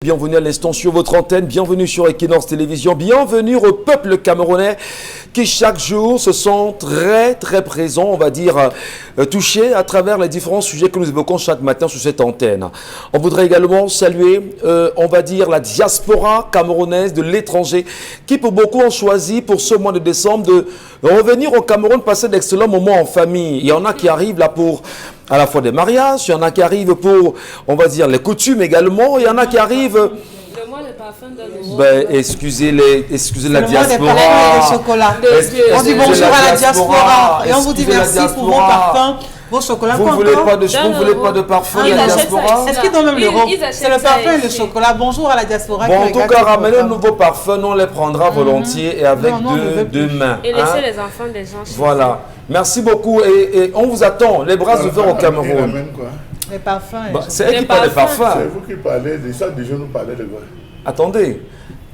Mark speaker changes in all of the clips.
Speaker 1: bienvenue à l'instant sur votre antenne, bienvenue sur Equinox Télévision, bienvenue au peuple camerounais qui chaque jour se sent très très présent, on va dire touché à travers les différents sujets que nous évoquons chaque matin sur cette antenne. On voudrait également saluer, on va dire, la diaspora camerounaise de l'étranger qui pour beaucoup ont choisi pour ce mois de décembre de revenir au Cameroun, passer d'excellents moments en famille. Il y en a qui arrivent là pour à la fois des mariages, il y en a qui arrivent pour, on va dire, les coutumes également, il y en a qui arrivent... excusez la diaspora.
Speaker 2: On dit bonjour à la diaspora et on vous dit merci pour vos parfums, vos chocolats.
Speaker 1: Vous ne voulez pas de parfum de la diaspora?
Speaker 2: Est-ce qu'ils donnent même l'euro? C'est le parfum et le chocolat. Bonjour à la diaspora.
Speaker 1: Bon, en tout cas, ramenez de nouveaux parfums, nous on les prendra volontiers et avec deux mains.
Speaker 3: Et laissez les enfants des gens.
Speaker 1: Voilà. Merci beaucoup et on vous attend, les bras ouverts au Cameroun.
Speaker 2: Les parfums.
Speaker 1: C'est elle qui parle des parfums.
Speaker 4: C'est vous qui parlez de ça, déjà nous parlez de quoi?
Speaker 1: Attendez,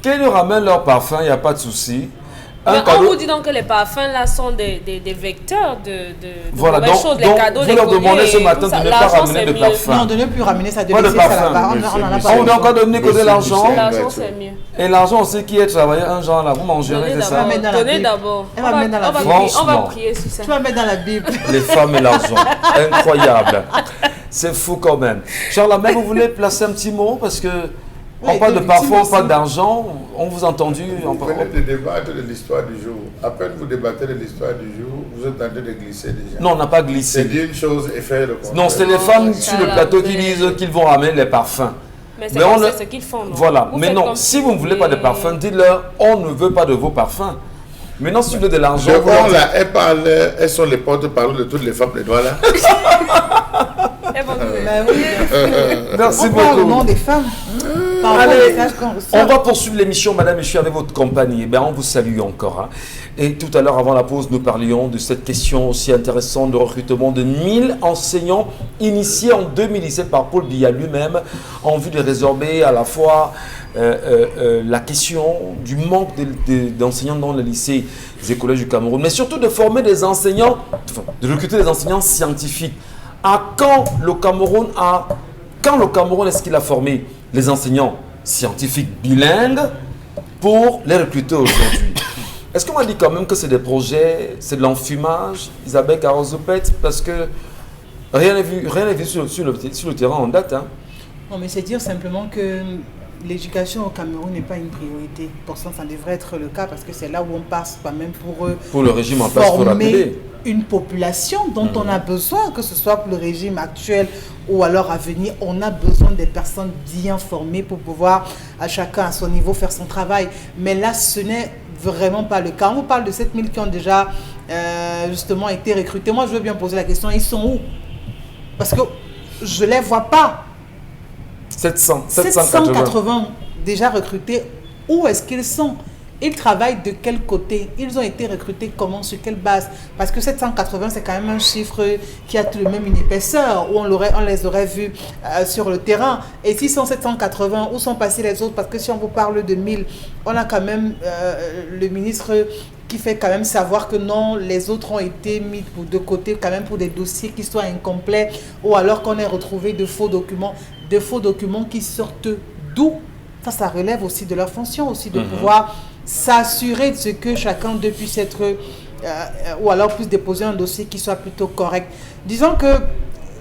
Speaker 1: qu'ils nous ramènent leurs parfums, il n'y a pas de souci.
Speaker 3: On vous dit donc que les parfums là sont des vecteurs de
Speaker 1: voilà,
Speaker 3: mauvaises choses, les cadeaux,
Speaker 1: vous leur demandez ce matin de ne pas ramener de parfum.
Speaker 2: Non, de ne plus ramener ça, de
Speaker 1: pas de
Speaker 2: laisser ça
Speaker 1: parfum.
Speaker 2: là-bas.
Speaker 1: On a encore donné que de l'argent.
Speaker 3: L'argent c'est mieux.
Speaker 1: Et l'argent aussi qui est travaillé un genre là, vous mangerez de ça.
Speaker 3: Donnez d'abord. On va prier sur ça.
Speaker 2: Tu vas mettre dans la Bible.
Speaker 1: Les femmes et l'argent. Incroyable. C'est fou quand même. Charlamagne, vous voulez placer un petit mot parce que on parle de parfum, on parle d'argent. On vous a entendu.
Speaker 4: Vous venez de débattre de l'histoire du jour. À peine vous débattez de l'histoire du jour, vous êtes en train de glisser déjà.
Speaker 1: Non, on n'a pas glissé.
Speaker 4: C'est dire une chose et faire le contraire.
Speaker 1: Non, c'est les femmes sur le plateau qui disent qu'ils vont ramener les parfums.
Speaker 3: Mais c'est ce qu'ils font.
Speaker 1: Voilà. Mais non, si vous ne voulez pas de parfum, dites-leur, on ne veut pas de vos parfums. Maintenant, si vous voulez de l'argent...
Speaker 4: Elles sont les porte-parole de toutes les femmes, les doigts là.
Speaker 1: Merci beaucoup.
Speaker 2: On parle au nom des femmes.
Speaker 1: Allez, on va poursuivre l'émission, madame, et je suis avec votre compagnie. On vous salue encore. Et tout à l'heure, avant la pause, nous parlions de cette question aussi intéressante de recrutement de 1000 enseignants initiés en 2017 par Paul Biya lui-même en vue de résorber à la fois la question du manque d'enseignants dans les lycées et collèges du Cameroun, mais surtout de former des enseignants, de recruter des enseignants scientifiques. Quand le Cameroun est-ce qu'il a formé les enseignants scientifiques bilingues pour les recruter aujourd'hui? Est-ce qu'on m'a dit quand même que c'est des projets, c'est de l'enfumage, Isabelle Carozopet, parce que rien n'est vu sur le terrain en date.
Speaker 2: Non, mais c'est dire simplement que l'éducation au Cameroun n'est pas une priorité. Pourtant, ça devrait être le cas parce que c'est là où on passe quand même pour
Speaker 1: le régime en place,
Speaker 2: former une population dont on a besoin, que ce soit pour le régime actuel ou alors à venir. On a besoin des personnes bien formées pour pouvoir, à chacun à son niveau, faire son travail. Mais là, ce n'est vraiment pas le cas. On vous parle de 7000 qui ont déjà justement été recrutés. Moi, je veux bien poser la question, ils sont où? Parce que je ne les vois pas. 780 déjà recrutés, où est-ce qu'ils sont? Ils travaillent de quel côté? Ils ont été recrutés comment? Sur quelle base? Parce que 780, c'est quand même un chiffre qui a tout de même une épaisseur, où on les aurait vus sur le terrain. Et s'ils sont 780, où sont passés les autres? Parce que si on vous parle de 1000, on a quand même le ministre qui fait quand même savoir que non, les autres ont été mis de côté quand même pour des dossiers qui soient incomplets, ou alors qu'on ait retrouvé de faux documents qui sortent d'où? Ça relève aussi de leur fonction, aussi de pouvoir s'assurer de ce que chacun d'eux puisse être, ou alors puisse déposer un dossier qui soit plutôt correct. Disons que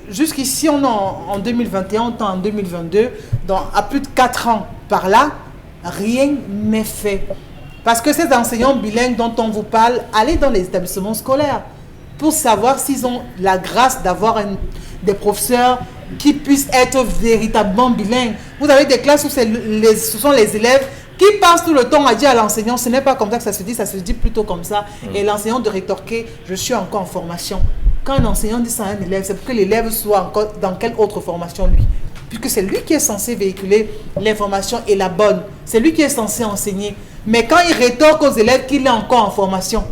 Speaker 2: jusqu'ici, on est en 2021, on est en 2022, à plus de 4 ans par là, rien n'est fait. Parce que ces enseignants bilingues dont on vous parle, allez dans les établissements scolaires pour savoir s'ils ont la grâce d'avoir des professeurs qui puissent être véritablement bilingues. Vous avez des classes où ce sont les élèves qui passent tout le temps à dire à l'enseignant, ce n'est pas comme ça que ça se dit plutôt comme ça. Et l'enseignant de rétorquer, je suis encore en formation. Quand un enseignant dit ça à un élève, c'est pour que l'élève soit encore dans quelle autre formation lui? Puisque c'est lui qui est censé véhiculer l'information et la bonne. C'est lui qui est censé enseigner. Mais quand il rétorque aux élèves qu'il est encore en formation,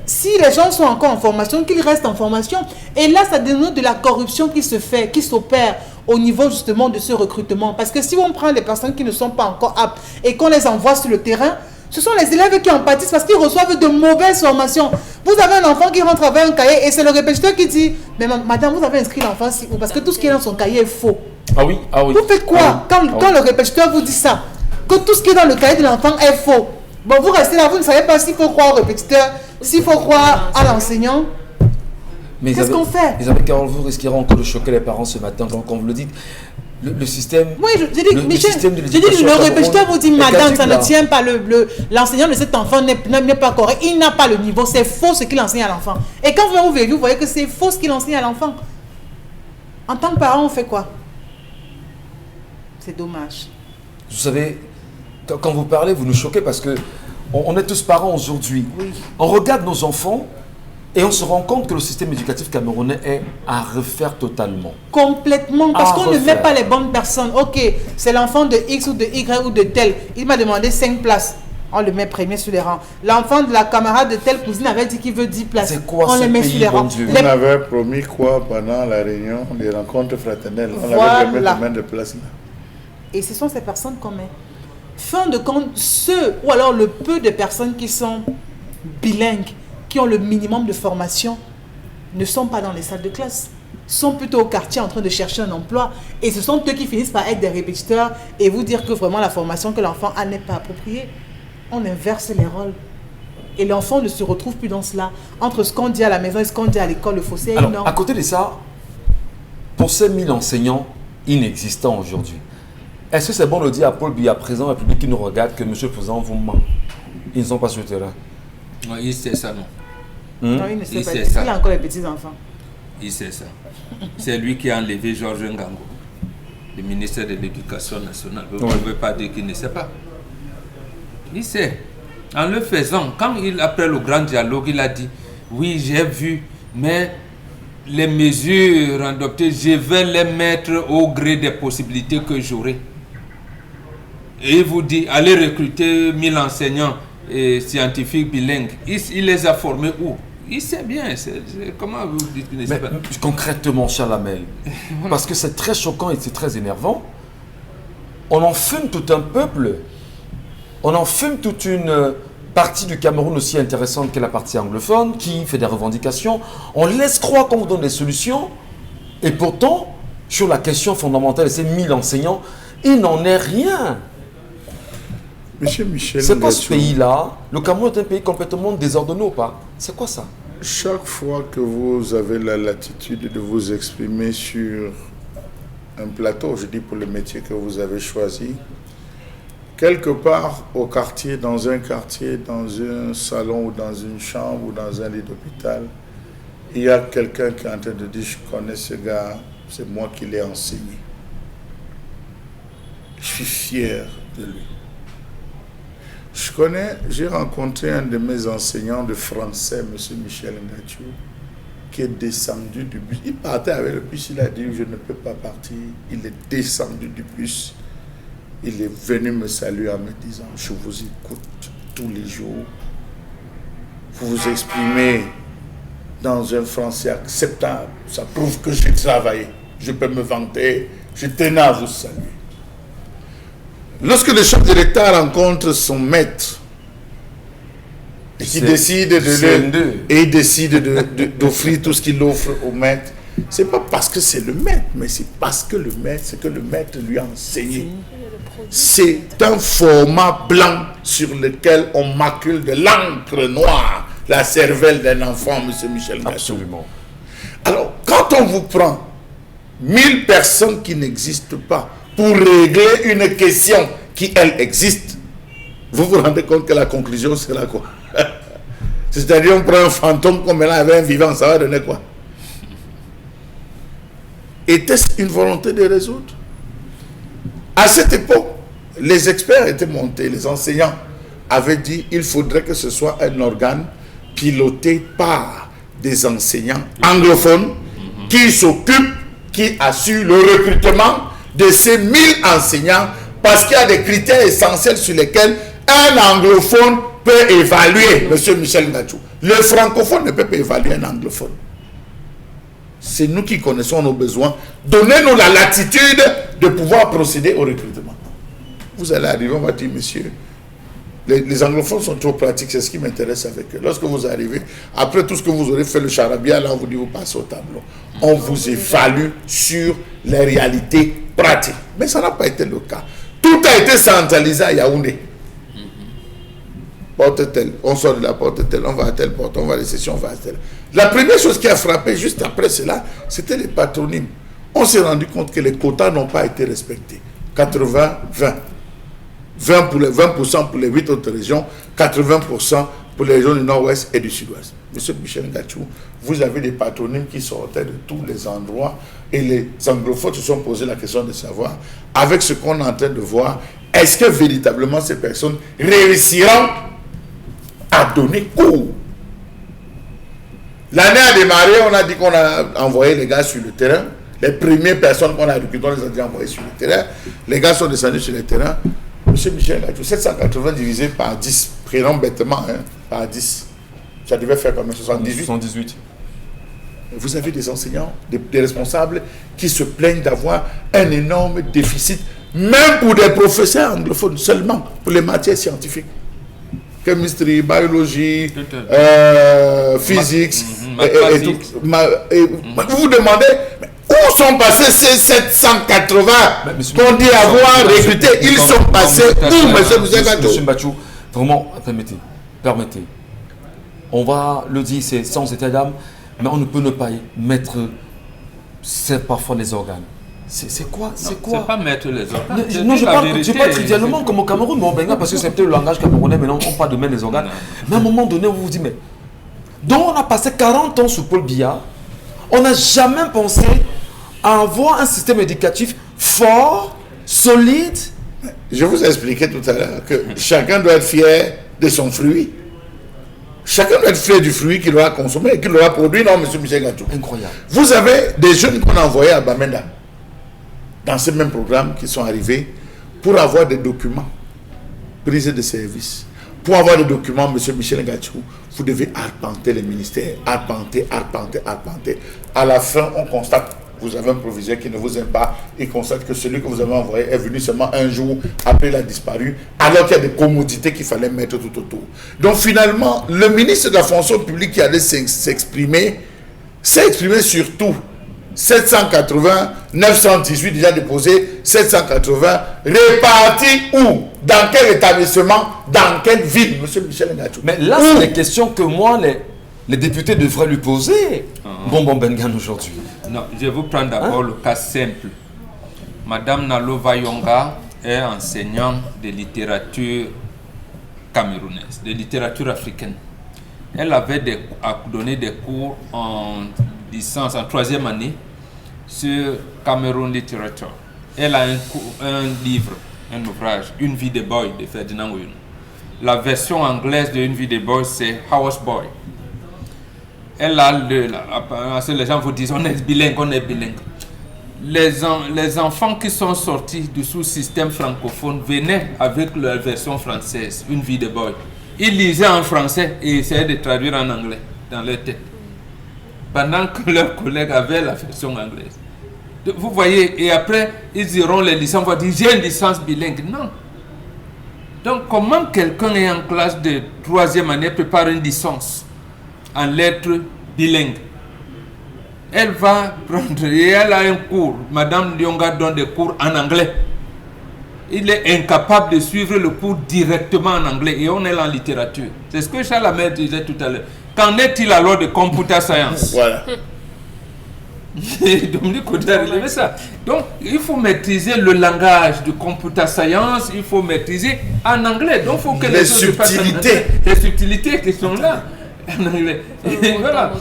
Speaker 2: si les gens sont encore en formation, qu'ils restent en formation. Et là, ça dénote de la corruption qui se fait, qui s'opère au niveau justement de ce recrutement. Parce que si on prend les personnes qui ne sont pas encore aptes et qu'on les envoie sur le terrain, ce sont les élèves qui en pâtissent parce qu'ils reçoivent de mauvaises formations. Vous avez un enfant qui rentre avec un cahier et c'est le répétiteur qui dit « Mais madame, vous avez inscrit l'enfant parce que tout ce qui est dans son cahier est faux. »
Speaker 1: Ah oui, ah oui.
Speaker 2: Vous faites quoi quand le répétiteur vous dit ça? Que tout ce qui est dans le cahier de l'enfant est faux. Bon, vous restez là, vous ne savez pas s'il faut croire au répétiteur, s'il faut croire à l'enseignant.
Speaker 1: Mais
Speaker 2: qu'est-ce qu'on fait?
Speaker 1: Isabelle Carole, vous risquerez encore de choquer les parents ce matin quand vous le dites. Le système.
Speaker 2: Oui, je dis, Michel, le répétiteur vous dit, madame, ça ne tient pas, l'enseignant de cet enfant n'est pas correct, il n'a pas le niveau, c'est faux ce qu'il enseigne à l'enfant. Et quand vous voyez, vous voyez que c'est faux ce qu'il enseigne à l'enfant. En tant que parent, on fait quoi? C'est dommage.
Speaker 1: Vous savez, quand vous parlez, vous nous choquez parce que on est tous parents aujourd'hui.
Speaker 2: Oui.
Speaker 1: On regarde nos enfants et on se rend compte que le système éducatif camerounais est à refaire totalement.
Speaker 2: Complètement, parce qu'on ne met pas les bonnes personnes. Ok, c'est l'enfant de X ou de Y ou de tel. Il m'a demandé 5 places. On le met premier sur les rangs. L'enfant de la camarade de telle cousine avait dit qu'il veut 10 places.
Speaker 1: C'est quoi
Speaker 2: on
Speaker 1: ce
Speaker 2: le met
Speaker 1: pays,
Speaker 2: sur les rangs.
Speaker 4: On avait promis quoi pendant la réunion des rencontres fraternelles? On avait promis combien de places là?
Speaker 2: Et ce sont ces personnes qu'on met. Fin de compte, ceux ou alors le peu de personnes qui sont bilingues, qui ont le minimum de formation, ne sont pas dans les salles de classe. Sont plutôt au quartier en train de chercher un emploi. Et ce sont eux qui finissent par être des répétiteurs et vous dire que vraiment la formation que l'enfant a n'est pas appropriée. On inverse les rôles. Et l'enfant ne se retrouve plus dans cela. Entre ce qu'on dit à la maison et ce qu'on dit à l'école, le fossé est énorme.
Speaker 1: À côté de ça, pour ces 1000 enseignants inexistants aujourd'hui, est-ce que c'est bon de dire à Paul Biya, président de la République qui nous regarde, que monsieur le président vous ment? Ils ne sont pas sur le terrain.
Speaker 5: Non, il sait ça, non.
Speaker 2: Non, il ne sait pas. Il a encore les petits-enfants.
Speaker 5: Il sait ça. C'est lui qui a enlevé Georges Ngango, le ministère de l'Éducation nationale. Vous ne pouvez pas dire qu'il ne sait pas. Il sait. En le faisant, quand après le grand dialogue, il a dit, oui, j'ai vu, mais les mesures adoptées, je vais les mettre au gré des possibilités que j'aurai. Et il vous dit, allez recruter 1000 enseignants et scientifiques bilingues. Il les a formés où? Il sait bien. Comment vous dites qu'il ne sait pas?
Speaker 1: Concrètement, Chalamel, parce que c'est très choquant et c'est très énervant, on enfume tout un peuple, on enfume toute une partie du Cameroun aussi intéressante qu'est la partie anglophone, qui fait des revendications, on laisse croire qu'on vous donne des solutions, et pourtant, sur la question fondamentale de ces 1000 enseignants, il n'en est rien.
Speaker 4: Monsieur Michel,
Speaker 1: c'est pas ce pays-là. Le Cameroun est un pays complètement désordonné ou pas? C'est quoi ça?
Speaker 4: Chaque fois que vous avez la latitude de vous exprimer sur un plateau, je dis pour le métier que vous avez choisi, quelque part au quartier, dans un salon ou dans une chambre ou dans un lit d'hôpital, il y a quelqu'un qui est en train de dire, je connais ce gars, c'est moi qui l'ai enseigné. Je suis fier de lui. J'ai rencontré un de mes enseignants de français, M. Michel Ngachou, qui est descendu du bus. Il partait avec le bus, il a dit, je ne peux pas partir. Il est descendu du bus. Il est venu me saluer en me disant, je vous écoute tous les jours. Vous vous exprimez dans un français acceptable. Ça prouve que j'ai travaillé. Je peux me vanter. Je tenais à vous saluer. Lorsque le chef de l'État rencontre son maître et qu'il décide d'offrir tout ce qu'il offre au maître, c'est pas parce que c'est le maître, mais c'est parce que c'est que le maître lui a enseigné. C'est un format blanc sur lequel on macule de l'encre noire la cervelle d'un enfant, M. Michel Ngachou.
Speaker 1: Absolument.
Speaker 4: Alors, quand on vous prend 1000 personnes qui n'existent pas pour régler une question qui, elle, existe, vous vous rendez compte que la conclusion sera quoi? C'est-à-dire, on prend un fantôme comme là avec un vivant, ça va donner quoi? Était-ce une volonté de résoudre? À cette époque, les experts étaient montés, les enseignants avaient dit il faudrait que ce soit un organe piloté par des enseignants anglophones qui s'occupent, qui assurent le recrutement de ces 1000 enseignants, parce qu'il y a des critères essentiels sur lesquels un anglophone peut évaluer, M. Michel Ngachou. Le francophone ne peut pas évaluer un anglophone. C'est nous qui connaissons nos besoins. Donnez-nous la latitude de pouvoir procéder au recrutement. Vous allez arriver, on va dire, monsieur, les anglophones sont trop pratiques, c'est ce qui m'intéresse avec eux. Lorsque vous arrivez, après tout ce que vous aurez fait le charabia, là on vous dit vous passez au tableau. On vous évalue sur les réalités pratique. Mais ça n'a pas été le cas. Tout a été centralisé à Yaoundé. Porte telle, on sort de la porte telle, on va à telle porte, on va à la session, on va à telle. La première chose qui a frappé juste après cela, c'était les patronymes. On s'est rendu compte que les quotas n'ont pas été respectés. 80-20. 20% pour les 8 autres régions, 80% pour les régions du nord-ouest et du sud-ouest. Monsieur Michel Ngachou, vous avez des patronymes qui sortaient de tous les endroits et les anglophones se sont posé la question de savoir, avec ce qu'on est en train de voir, est-ce que véritablement ces personnes réussiront à donner cours? L'année a démarré, on a dit qu'on a envoyé les gars sur le terrain. Les premières personnes qu'on a recrutées, on les a envoyées sur le terrain. Les gars sont descendus sur le terrain. Monsieur Michel Ngachou, 780 divisé par 10, prenons bêtement, hein, par 10. Ça devait faire comme 78.
Speaker 1: 78.
Speaker 4: Vous avez des enseignants, des responsables qui se plaignent d'avoir un énorme déficit, même pour des professeurs anglophones, seulement pour les matières scientifiques. Chemistry, biologie, physique, et tout. Vous vous demandez, où sont passés ces 780 qu'on dit avoir recrutés? Ils sont passés où,
Speaker 1: monsieur Mbachou? Vraiment, permettez. On va le dire, c'est sans état d'âme, mais on ne peut ne pas mettre parfois les organes. C'est quoi?
Speaker 5: C'est pas mettre les organes.
Speaker 1: Non, je parle trivialement comme au Cameroun, mais parce que c'est peut-être le langage camerounais, mais non, on parle de mettre les organes. Mais à un moment donné, vous vous dites, mais... Donc on a passé 40 ans sous Paul Biya, on n'a jamais pensé à avoir un système éducatif fort, solide.
Speaker 4: Je vous ai expliqué tout à l'heure que chacun doit être fier de son fruit. Chacun doit être fier du fruit qu'il aura consommé et qu'il aura produit. Non, monsieur Michel Ngachou.
Speaker 1: Incroyable.
Speaker 4: Vous avez des jeunes qu'on a envoyés à Bamenda, dans ce même programme, qui sont arrivés pour avoir des documents, prise de service. Pour avoir des documents, monsieur Michel Ngachou, vous devez arpenter les ministères. Arpenter. À la fin, on constate, vous avez un proviseur qui ne vous aime pas, il constate que celui que vous avez envoyé est venu seulement un jour, après il a disparu, alors qu'il y a des commodités qu'il fallait mettre tout autour. Donc finalement, le ministre de la fonction publique qui allait s'exprimer, s'est exprimé sur tout. 780, 918 déjà déposés, 780 répartis où? Dans quel établissement? Dans quelle ville, monsieur Michel Ngachou?
Speaker 1: Mais là, c'est les questions que moi, les députés devraient lui poser. Bonbon Bengan aujourd'hui.
Speaker 5: Non, je vais vous prendre d'abord le cas simple. Madame Nalo Vayonga est enseignante de littérature camerounaise, de littérature africaine. Elle avait donné des cours en licence, en 3e année, sur Cameroun Literature. Elle a un livre, un ouvrage, Une vie de boy de Ferdinand Oyoun. La version anglaise de Une vie de boy, c'est House Boy. Elle a les gens vous disent on est bilingue. Les enfants qui sont sortis du sous-système francophone venaient avec leur version française, Une vie de boy. Ils lisaient en français et essayaient de traduire en anglais dans leur tête, pendant que leurs collègues avaient la version anglaise. Vous voyez, et après, ils iront les licences, on va dire, j'ai une licence bilingue. Non. Donc, comment quelqu'un est en classe de 3e année prépare une licence en lettres bilingues? Elle va prendre, et elle a un cours. Madame Lyonga donne des cours en anglais. Il est incapable de suivre le cours directement en anglais, et on est en littérature. C'est ce que Charles Hamel disait tout à l'heure. Qu'en est-il alors de computer science?
Speaker 4: Voilà.
Speaker 5: Donc, il faut maîtriser le langage de computer science, il faut maîtriser en anglais. Donc, il faut que
Speaker 4: les subtilités.
Speaker 5: Les subtilités qui sont là. En anglais. Voilà.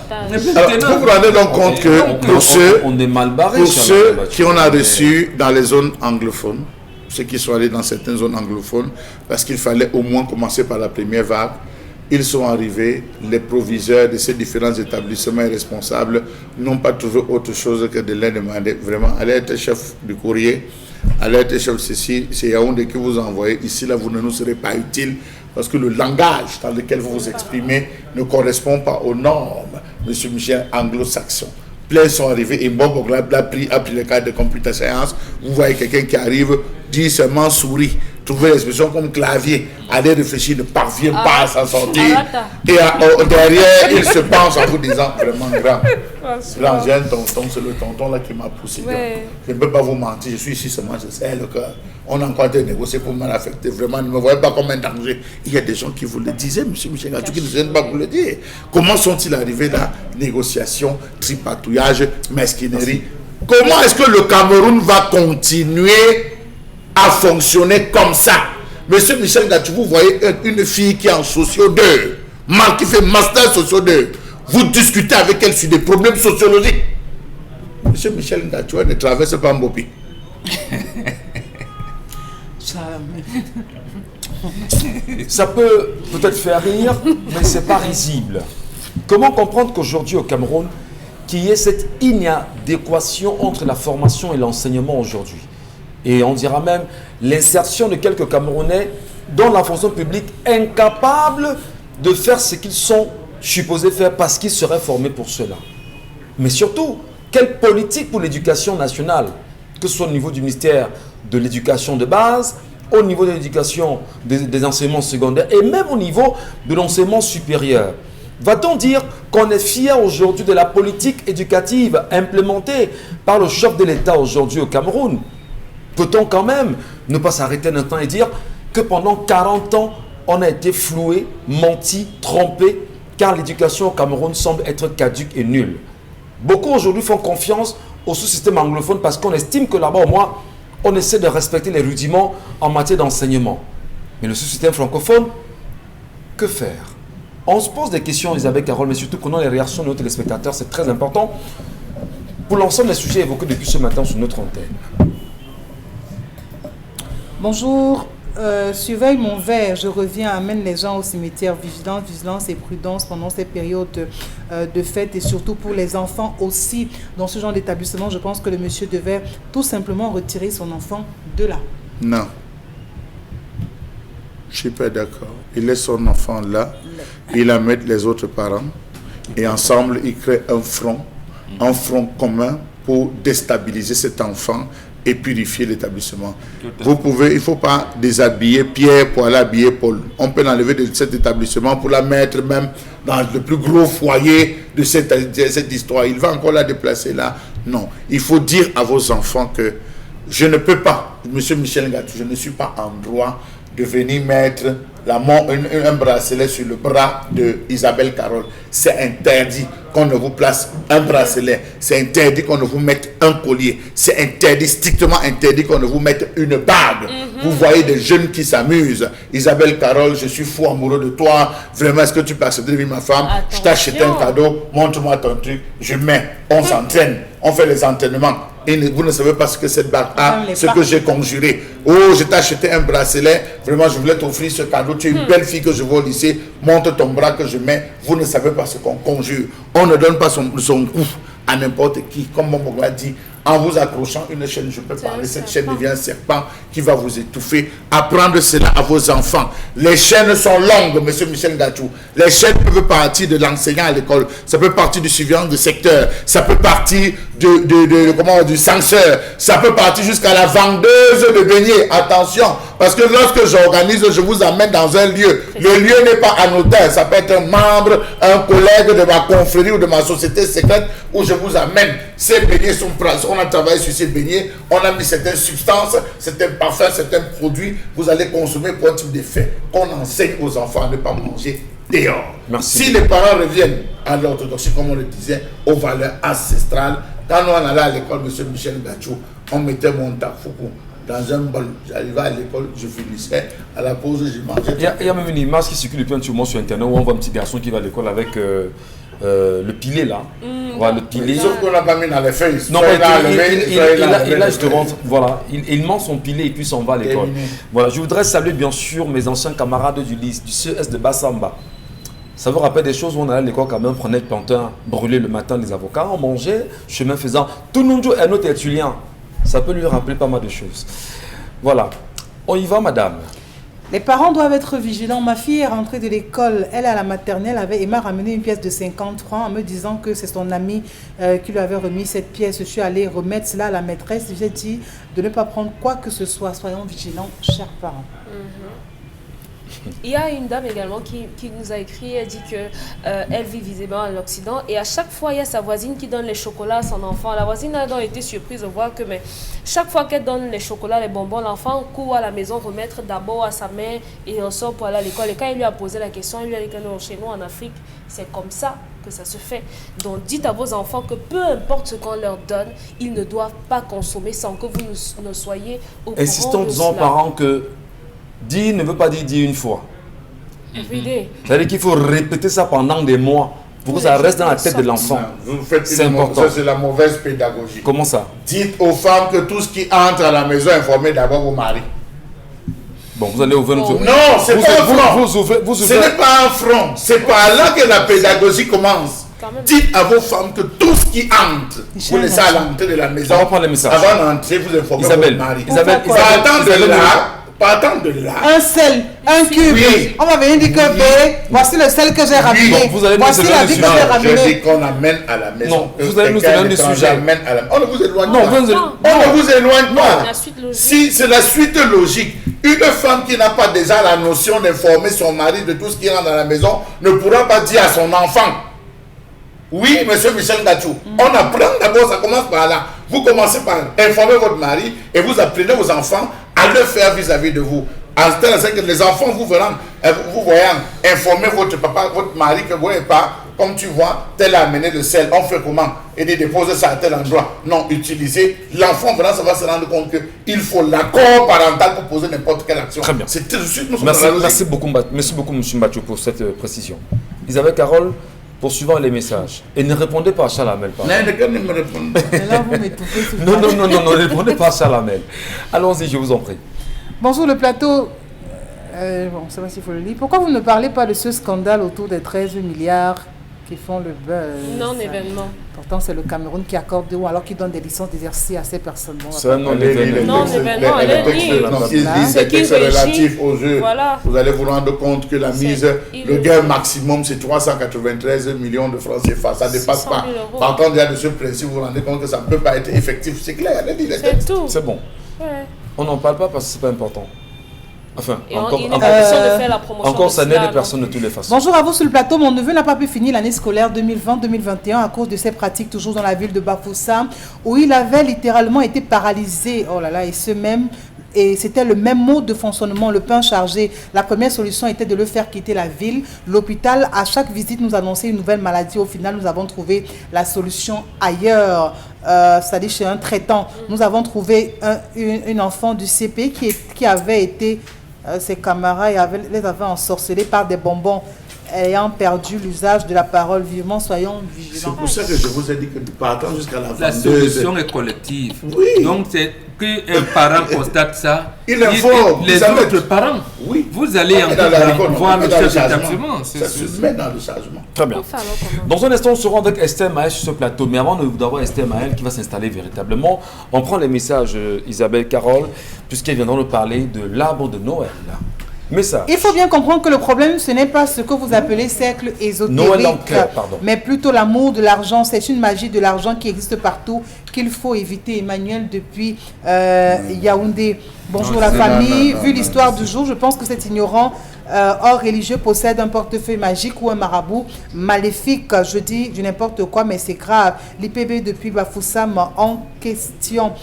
Speaker 4: Alors, vous vous rendez donc compte que pour ceux,
Speaker 1: on est mal barré,
Speaker 4: pour ceux qui on a reçus dans les zones anglophones, ceux qui sont allés dans certaines zones anglophones, parce qu'il fallait au moins commencer par la première vague, ils sont arrivés, les proviseurs de ces différents établissements et responsables n'ont pas trouvé autre chose que de leur demander vraiment, allez être chef du courrier, allez être chef de ceci, c'est Yaoundé qui vous a envoyé, ici là vous ne nous serez pas utile parce que le langage dans lequel vous vous exprimez ne correspond pas aux normes, monsieur Michel, anglo-saxon. Plein sont arrivés et Mbongo a pris le cadre de computer science. Vous voyez quelqu'un qui arrive, dit seulement souris. trouver l'expression comme clavier, aller réfléchir, ne parvient pas à s'en sortir. Et derrière, il se penche en vous disant vraiment grand. Là, j'ai un tonton, c'est le tonton là qui m'a poussé.
Speaker 3: Ouais.
Speaker 4: Je ne peux pas vous mentir, je suis ici seulement, je sais le cœur. On a encore été négocié pour m'affecter. Vraiment, ne me voyez pas comme un danger. Il y a des gens qui vous le disaient, monsieur Michel Gatou, qui ne viennent pas vous le dire. Comment sont-ils arrivés là? Négociation, tripatouillage, mesquinerie. Comment est-ce que le Cameroun va continuer à fonctionner comme ça? Monsieur Michel Gatou, vous voyez une fille qui est en socio 2, qui fait master socio 2. Vous discutez avec elle sur des problèmes sociologiques. Monsieur Michel Gatou ne traverse pas Mbopi.
Speaker 1: Ça peut peut-être faire rire, mais ce n'est pas risible. Comment comprendre qu'aujourd'hui au Cameroun, qu'il y ait cette inadéquation entre la formation et l'enseignement aujourd'hui? Et on dira même l'insertion de quelques Camerounais dans la fonction publique incapables de faire ce qu'ils sont supposés faire parce qu'ils seraient formés pour cela. Mais surtout, quelle politique pour l'éducation nationale, que ce soit au niveau du ministère de l'éducation de base, au niveau de l'éducation des enseignements secondaires et même au niveau de l'enseignement supérieur. Va-t-on dire qu'on est fier aujourd'hui de la politique éducative implémentée par le chef de l'État aujourd'hui au Cameroun? Peut-on quand même ne pas s'arrêter un temps et dire que pendant 40 ans, on a été floué, menti, trompé, car l'éducation au Cameroun semble être caduque et nulle. Beaucoup aujourd'hui font confiance au sous-système anglophone parce qu'on estime que là-bas au moins, on essaie de respecter les rudiments en matière d'enseignement. Mais le sous-système francophone, que faire? On se pose des questions, Isabelle Carole, mais surtout prenons les réactions de nos téléspectateurs, c'est très important pour l'ensemble des sujets évoqués depuis ce matin sur notre antenne.
Speaker 2: Bonjour, surveille mon verre, je reviens, amène les gens au cimetière, vigilance et prudence pendant ces périodes de fête et surtout pour les enfants aussi. Dans ce genre d'établissement, je pense que le monsieur devait tout simplement retirer son enfant de là.
Speaker 4: Non. Je ne suis pas d'accord. Il laisse son enfant là, il amène les autres parents et ensemble, ils créent un front commun pour déstabiliser cet enfant et purifier l'établissement. Vous pouvez, il ne faut pas déshabiller Pierre pour aller habiller Paul. On peut l'enlever de cet établissement pour la mettre même dans le plus gros foyer de cette histoire. Il va encore la déplacer là. Non, il faut dire à vos enfants que je ne peux pas, monsieur Michel Gatou, je ne suis pas en droit de venir mettre un bracelet sur le bras de Isabelle Carole. C'est interdit qu'on ne vous place un bracelet. C'est interdit qu'on ne vous mette un collier. C'est interdit, strictement interdit qu'on ne vous mette une bague. Vous voyez des jeunes qui s'amusent. Isabelle Carole, je suis fou amoureux de toi. Vraiment, est-ce que tu peux accepter de vivre ma femme? Je t'ai acheté un cadeau. Montre-moi ton truc. Je mets. On s'entraîne. On fait les entraînements. Et vous ne savez pas ce que cette bague a, ce que j'ai conjuré. Oh, je t'ai acheté un bracelet. Vraiment, je voulais t'offrir ce cadeau. Tu es une belle fille que je vois au lycée. Montre ton bras que je mets. Vous ne savez pas ce qu'on conjure. On ne donne pas son coup à n'importe qui. Comme mon l'a dit, en vous accrochant une chaîne, je peux parler. Cette chaîne devient un serpent qui va vous étouffer. Apprendre cela à vos enfants. Les chaînes sont longues, monsieur Michel Gatou. Les chaînes peuvent partir de l'enseignant à l'école. Ça peut partir du surveillant de secteur. Ça peut partir du censeur. Ça peut partir jusqu'à la vendeuse de beignets. Attention, parce que lorsque j'organise, je vous amène dans un lieu. Le lieu n'est pas anodin. Ça peut être un membre, un collègue de ma confrérie ou de ma société secrète où je vous amène. Ces beignets sont prêts. On a travaillé sur ces beignets. On a mis certaines substances, certains parfums, certains produits. Vous allez consommer pour un type d'effet qu'on enseigne aux enfants à ne pas manger dehors.
Speaker 1: Merci.
Speaker 4: Si les parents reviennent à l'orthodoxie, comme on le disait, aux valeurs ancestrales, quand on allait à l'école, monsieur Michel Gatou, on mettait mon tafoukou dans un bol. J'arrivais à l'école, je finissais. À la pause, je mangeais.
Speaker 1: Il y a même une image qui circule depuis un petit moment sur Internet où on voit un petit garçon qui va à l'école avec le pilet là. Voilà, le pilet.
Speaker 4: Sauf qu'on n'a pas mis dans les feuilles.
Speaker 1: Non, il a justement, voilà, il ment son pilet et puis s'en va à l'école. Voilà, je voudrais saluer bien sûr mes anciens camarades du lycée, du CES de Bassamba. Ça vous rappelle des choses où on allait à l'école quand même, prenait le plantain, brûler le matin des avocats, on mangeait, chemin faisant. Tout le monde est un autre étudiant. Ça peut lui rappeler pas mal de choses. Voilà. On y va, madame.
Speaker 2: Les parents doivent être vigilants. Ma fille est rentrée de l'école, elle est à la maternelle, et m'a ramené une pièce de 50 francs en me disant que c'est son ami qui lui avait remis cette pièce. Je suis allée remettre cela à la maîtresse. J'ai dit de ne pas prendre quoi que ce soit. Soyons vigilants, chers parents.
Speaker 3: Il y a une dame également qui nous a écrit, elle dit qu'elle vit visiblement à l'Occident et à chaque fois il y a sa voisine qui donne les chocolats à son enfant. La voisine a donc été surprise de voir que chaque fois qu'elle donne les chocolats, les bonbons, l'enfant court à la maison remettre d'abord à sa mère et ressort pour aller à l'école. Et quand il lui a posé la question, il lui a dit que non, chez nous en Afrique, c'est comme ça que ça se fait. Donc dites à vos enfants que peu importe ce qu'on leur donne, ils ne doivent pas consommer sans que vous ne soyez au courant.
Speaker 1: Insistons,
Speaker 3: de
Speaker 1: disons aux
Speaker 3: cela.
Speaker 1: parents que dire ne veut pas dire une fois. C'est-à-dire qu'il faut répéter ça pendant des mois pour que ça reste dans la tête de l'enfant.
Speaker 4: Vous faites
Speaker 1: C'est important.
Speaker 4: Ça, c'est la mauvaise pédagogie.
Speaker 1: Comment ça?
Speaker 4: Dites aux femmes que tout ce qui entre à la maison, informez d'abord vos maris.
Speaker 1: Bon, vous allez ouvrir notre...
Speaker 4: Non, c'est pas un front.
Speaker 1: Vous ouvrez...
Speaker 4: Ce n'est pas un front. C'est par là que la pédagogie commence. Dites à vos femmes que tout ce qui entre, vous laissez à l'entrée de la maison.
Speaker 1: On va prendre les messages.
Speaker 4: Avant d'entrer, vous informez
Speaker 1: Isabelle,
Speaker 4: votre mari. Partant de là.
Speaker 2: Un sel, un cube.
Speaker 4: Oui.
Speaker 2: On va venir dire que voici le sel que j'ai ramené.
Speaker 1: Bon, vous allez nous
Speaker 2: voici
Speaker 1: donner
Speaker 2: la
Speaker 1: le
Speaker 2: vie que
Speaker 1: sujet.
Speaker 2: j'ai
Speaker 4: Je
Speaker 2: ramenée.
Speaker 4: dis qu'on amène à la maison.
Speaker 1: Non, vous allez nous donner le sujet.
Speaker 4: On ne vous éloigne
Speaker 1: Non,
Speaker 4: pas.
Speaker 1: vous...
Speaker 4: On ne vous éloigne pas.
Speaker 3: La suite logique.
Speaker 4: Si c'est la suite logique, une femme qui n'a pas déjà la notion d'informer son mari de tout ce qui rentre dans la maison ne pourra pas dire à son enfant. Oui, monsieur Michel Gachou, on apprend d'abord, ça commence par là. Vous commencez par informer votre mari et vous apprenez vos enfants à le faire vis-à-vis de vous. En ce temps, c'est que les enfants vous voyant informer votre papa, votre mari que vous voyez pas, comme tu vois, tel a amené le sel, on fait comment? Et de déposer ça à tel endroit. Non, utilisez. L'enfant, vraiment, ça va se rendre compte qu'il faut l'accord parental pour poser n'importe quelle action.
Speaker 1: Très bien.
Speaker 4: C'est tout de suite, nous sommes
Speaker 1: Merci,
Speaker 4: dans la logique.
Speaker 1: merci beaucoup, M. Mbachou, pour cette précision. Isabelle Carole, poursuivant les messages. Et ne répondez pas à Chalamel.
Speaker 4: Non, ne me répondez pas.
Speaker 2: Mais là, vous m'étouffez sur le
Speaker 1: Non,
Speaker 2: plateau.
Speaker 1: ne répondez pas à Chalamel. Allons-y, je vous en prie.
Speaker 2: Bonjour le plateau. Bon, je ne sais pas s'il faut le lire. Pourquoi vous ne parlez pas de ce scandale autour des 13 milliards qui font le buzz?
Speaker 3: Non-événement.
Speaker 2: Pourtant, c'est le Cameroun qui accorde ou alors qui donne des licences d'exercice à ces personnes. Bon,
Speaker 1: C'est un non-événement.
Speaker 3: Non-événement,
Speaker 4: Les
Speaker 3: c'est
Speaker 4: textes
Speaker 3: qui
Speaker 4: relatifs aux jeux.
Speaker 3: Voilà.
Speaker 4: Vous allez vous rendre compte que la mise, le gain maximum, c'est 393 millions de francs CFA. Ça ne dépasse
Speaker 3: 600
Speaker 4: pas.
Speaker 3: 000 euros.
Speaker 4: Partant déjà de ce principe, vous vous rendez compte que ça ne peut pas être effectif. C'est clair, elle a dit les
Speaker 3: C'est
Speaker 4: textes.
Speaker 3: tout.
Speaker 1: C'est bon.
Speaker 3: Ouais.
Speaker 1: On n'en parle pas parce que c'est pas important. Enfin,
Speaker 3: Et
Speaker 1: encore,
Speaker 3: il est question de faire la promotion.
Speaker 1: encore
Speaker 3: de
Speaker 1: ça
Speaker 3: cela,
Speaker 1: n'aide
Speaker 3: non?
Speaker 1: personne de toutes les façons.
Speaker 2: Bonjour à vous sur le plateau. Mon neveu n'a pas pu finir l'année scolaire 2020-2021 à cause de ses pratiques toujours dans la ville de Bafoussam où il avait littéralement été paralysé. Oh là là, et c'était le même mode de fonctionnement, le pain chargé. La première solution était de le faire quitter la ville. L'hôpital, à chaque visite, nous annonçait une nouvelle maladie. Au final, nous avons trouvé la solution ailleurs, c'est-à-dire chez un traitant. Nous avons trouvé une enfant du CP qui avait été... ses camarades les avaient ensorcelés par des bonbons, ayant perdu l'usage de la parole. Vivement, soyons
Speaker 4: C'est
Speaker 2: vigilants.
Speaker 4: pour ça que je vous ai dit que nous partons jusqu'à la
Speaker 5: La
Speaker 4: vendeuse.
Speaker 5: solution est collective.
Speaker 4: Oui.
Speaker 5: Donc, c'est qu'un parent constate ça.
Speaker 4: Il informe.
Speaker 5: Les
Speaker 4: Ça
Speaker 5: autres
Speaker 4: met-
Speaker 5: parents,
Speaker 4: Oui.
Speaker 5: vous allez en
Speaker 4: Dans la récolte,
Speaker 5: voir
Speaker 4: on
Speaker 5: le
Speaker 4: met dans
Speaker 5: chef
Speaker 4: changement.
Speaker 5: d'établissement.
Speaker 4: Ça se met dans le changement.
Speaker 1: Très bien.
Speaker 3: Enfin, alors, comment?
Speaker 1: Dans un instant, on sera avec Esther Maël sur ce plateau. Mais avant d'avoir Esther Maël qui va s'installer véritablement, on prend les messages Isabelle Carole, puisqu'elle viendra nous parler de l'arbre de Noël. Message.
Speaker 2: Il faut bien comprendre que le problème, ce n'est pas ce que vous appelez cercle ésotérique,
Speaker 1: Noël en cœur, pardon.
Speaker 2: mais plutôt l'amour de l'argent. C'est une magie de l'argent qui existe partout, qu'il faut éviter. Emmanuel depuis Yaoundé. Bonjour
Speaker 5: Non,
Speaker 2: la
Speaker 5: c'est-
Speaker 2: famille.
Speaker 4: non,
Speaker 2: Vu
Speaker 4: non,
Speaker 2: l'histoire
Speaker 4: non,
Speaker 2: du jour, je pense que cet ignorant hors religieux possède un portefeuille magique ou un marabout maléfique. Je dis du n'importe quoi, mais c'est grave. L'IPB depuis Bafoussam en question.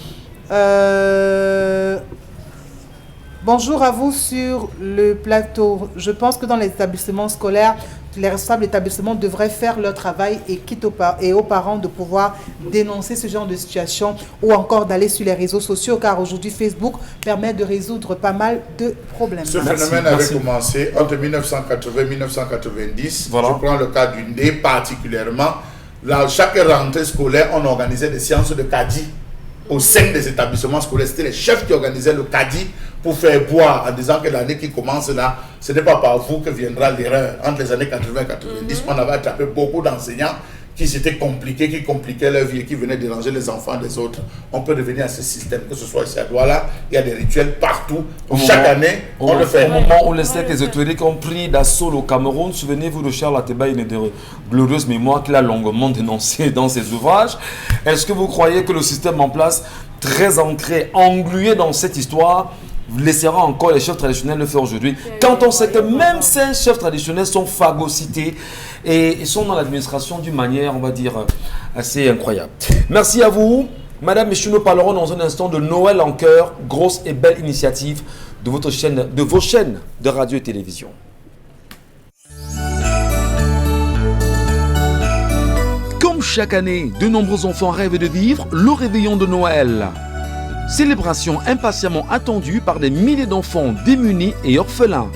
Speaker 2: Bonjour à vous sur le plateau. Je pense que dans les établissements scolaires, les responsables d'établissements devraient faire leur travail et quitte aux parents de pouvoir dénoncer ce genre de situation ou encore d'aller sur les réseaux sociaux car aujourd'hui Facebook permet de résoudre pas mal de problèmes.
Speaker 4: Ce
Speaker 1: Merci,
Speaker 4: phénomène avait
Speaker 1: merci.
Speaker 4: commencé entre 1980 et 1990.
Speaker 1: Voilà.
Speaker 4: Je prends le cas du Ndé particulièrement. Là, chaque rentrée scolaire, on organisait des séances de caddie au sein des établissements scolaires. C'était les chefs qui organisaient le caddie pour faire boire en disant que l'année qui commence là, ce n'est pas par vous que viendra l'erreur. Entre les années 80 et 90, on avait attrapé beaucoup d'enseignants qui s'étaient compliqués, qui compliquaient leur vie et qui venaient déranger les enfants des autres. On peut revenir à ce système, que ce soit ici à Douala, il y a des rituels partout. Chaque année, on le fait.
Speaker 1: Au moment où les sectes ésotériques ont pris d'assaut au Cameroun, souvenez-vous de Charles Ateba, une glorieuse mémoire qu'il a longuement dénoncée dans ses ouvrages. Est-ce que vous croyez que le système en place, très ancré, englué dans cette histoire, laissera encore les chefs traditionnels le faire aujourd'hui, quand on sait que même ces chefs traditionnels sont phagocytés et ils sont dans l'administration d'une manière, on va dire, assez incroyable. Merci à vous. Madame, messieurs, nous parlerons dans un instant de Noël en cœur, grosse et belle initiative de votre chaîne, de vos chaînes de radio et télévision. Comme chaque année, de nombreux enfants rêvent de vivre le réveillon de Noël. Célébration impatiemment attendue par des milliers d'enfants démunis et orphelins.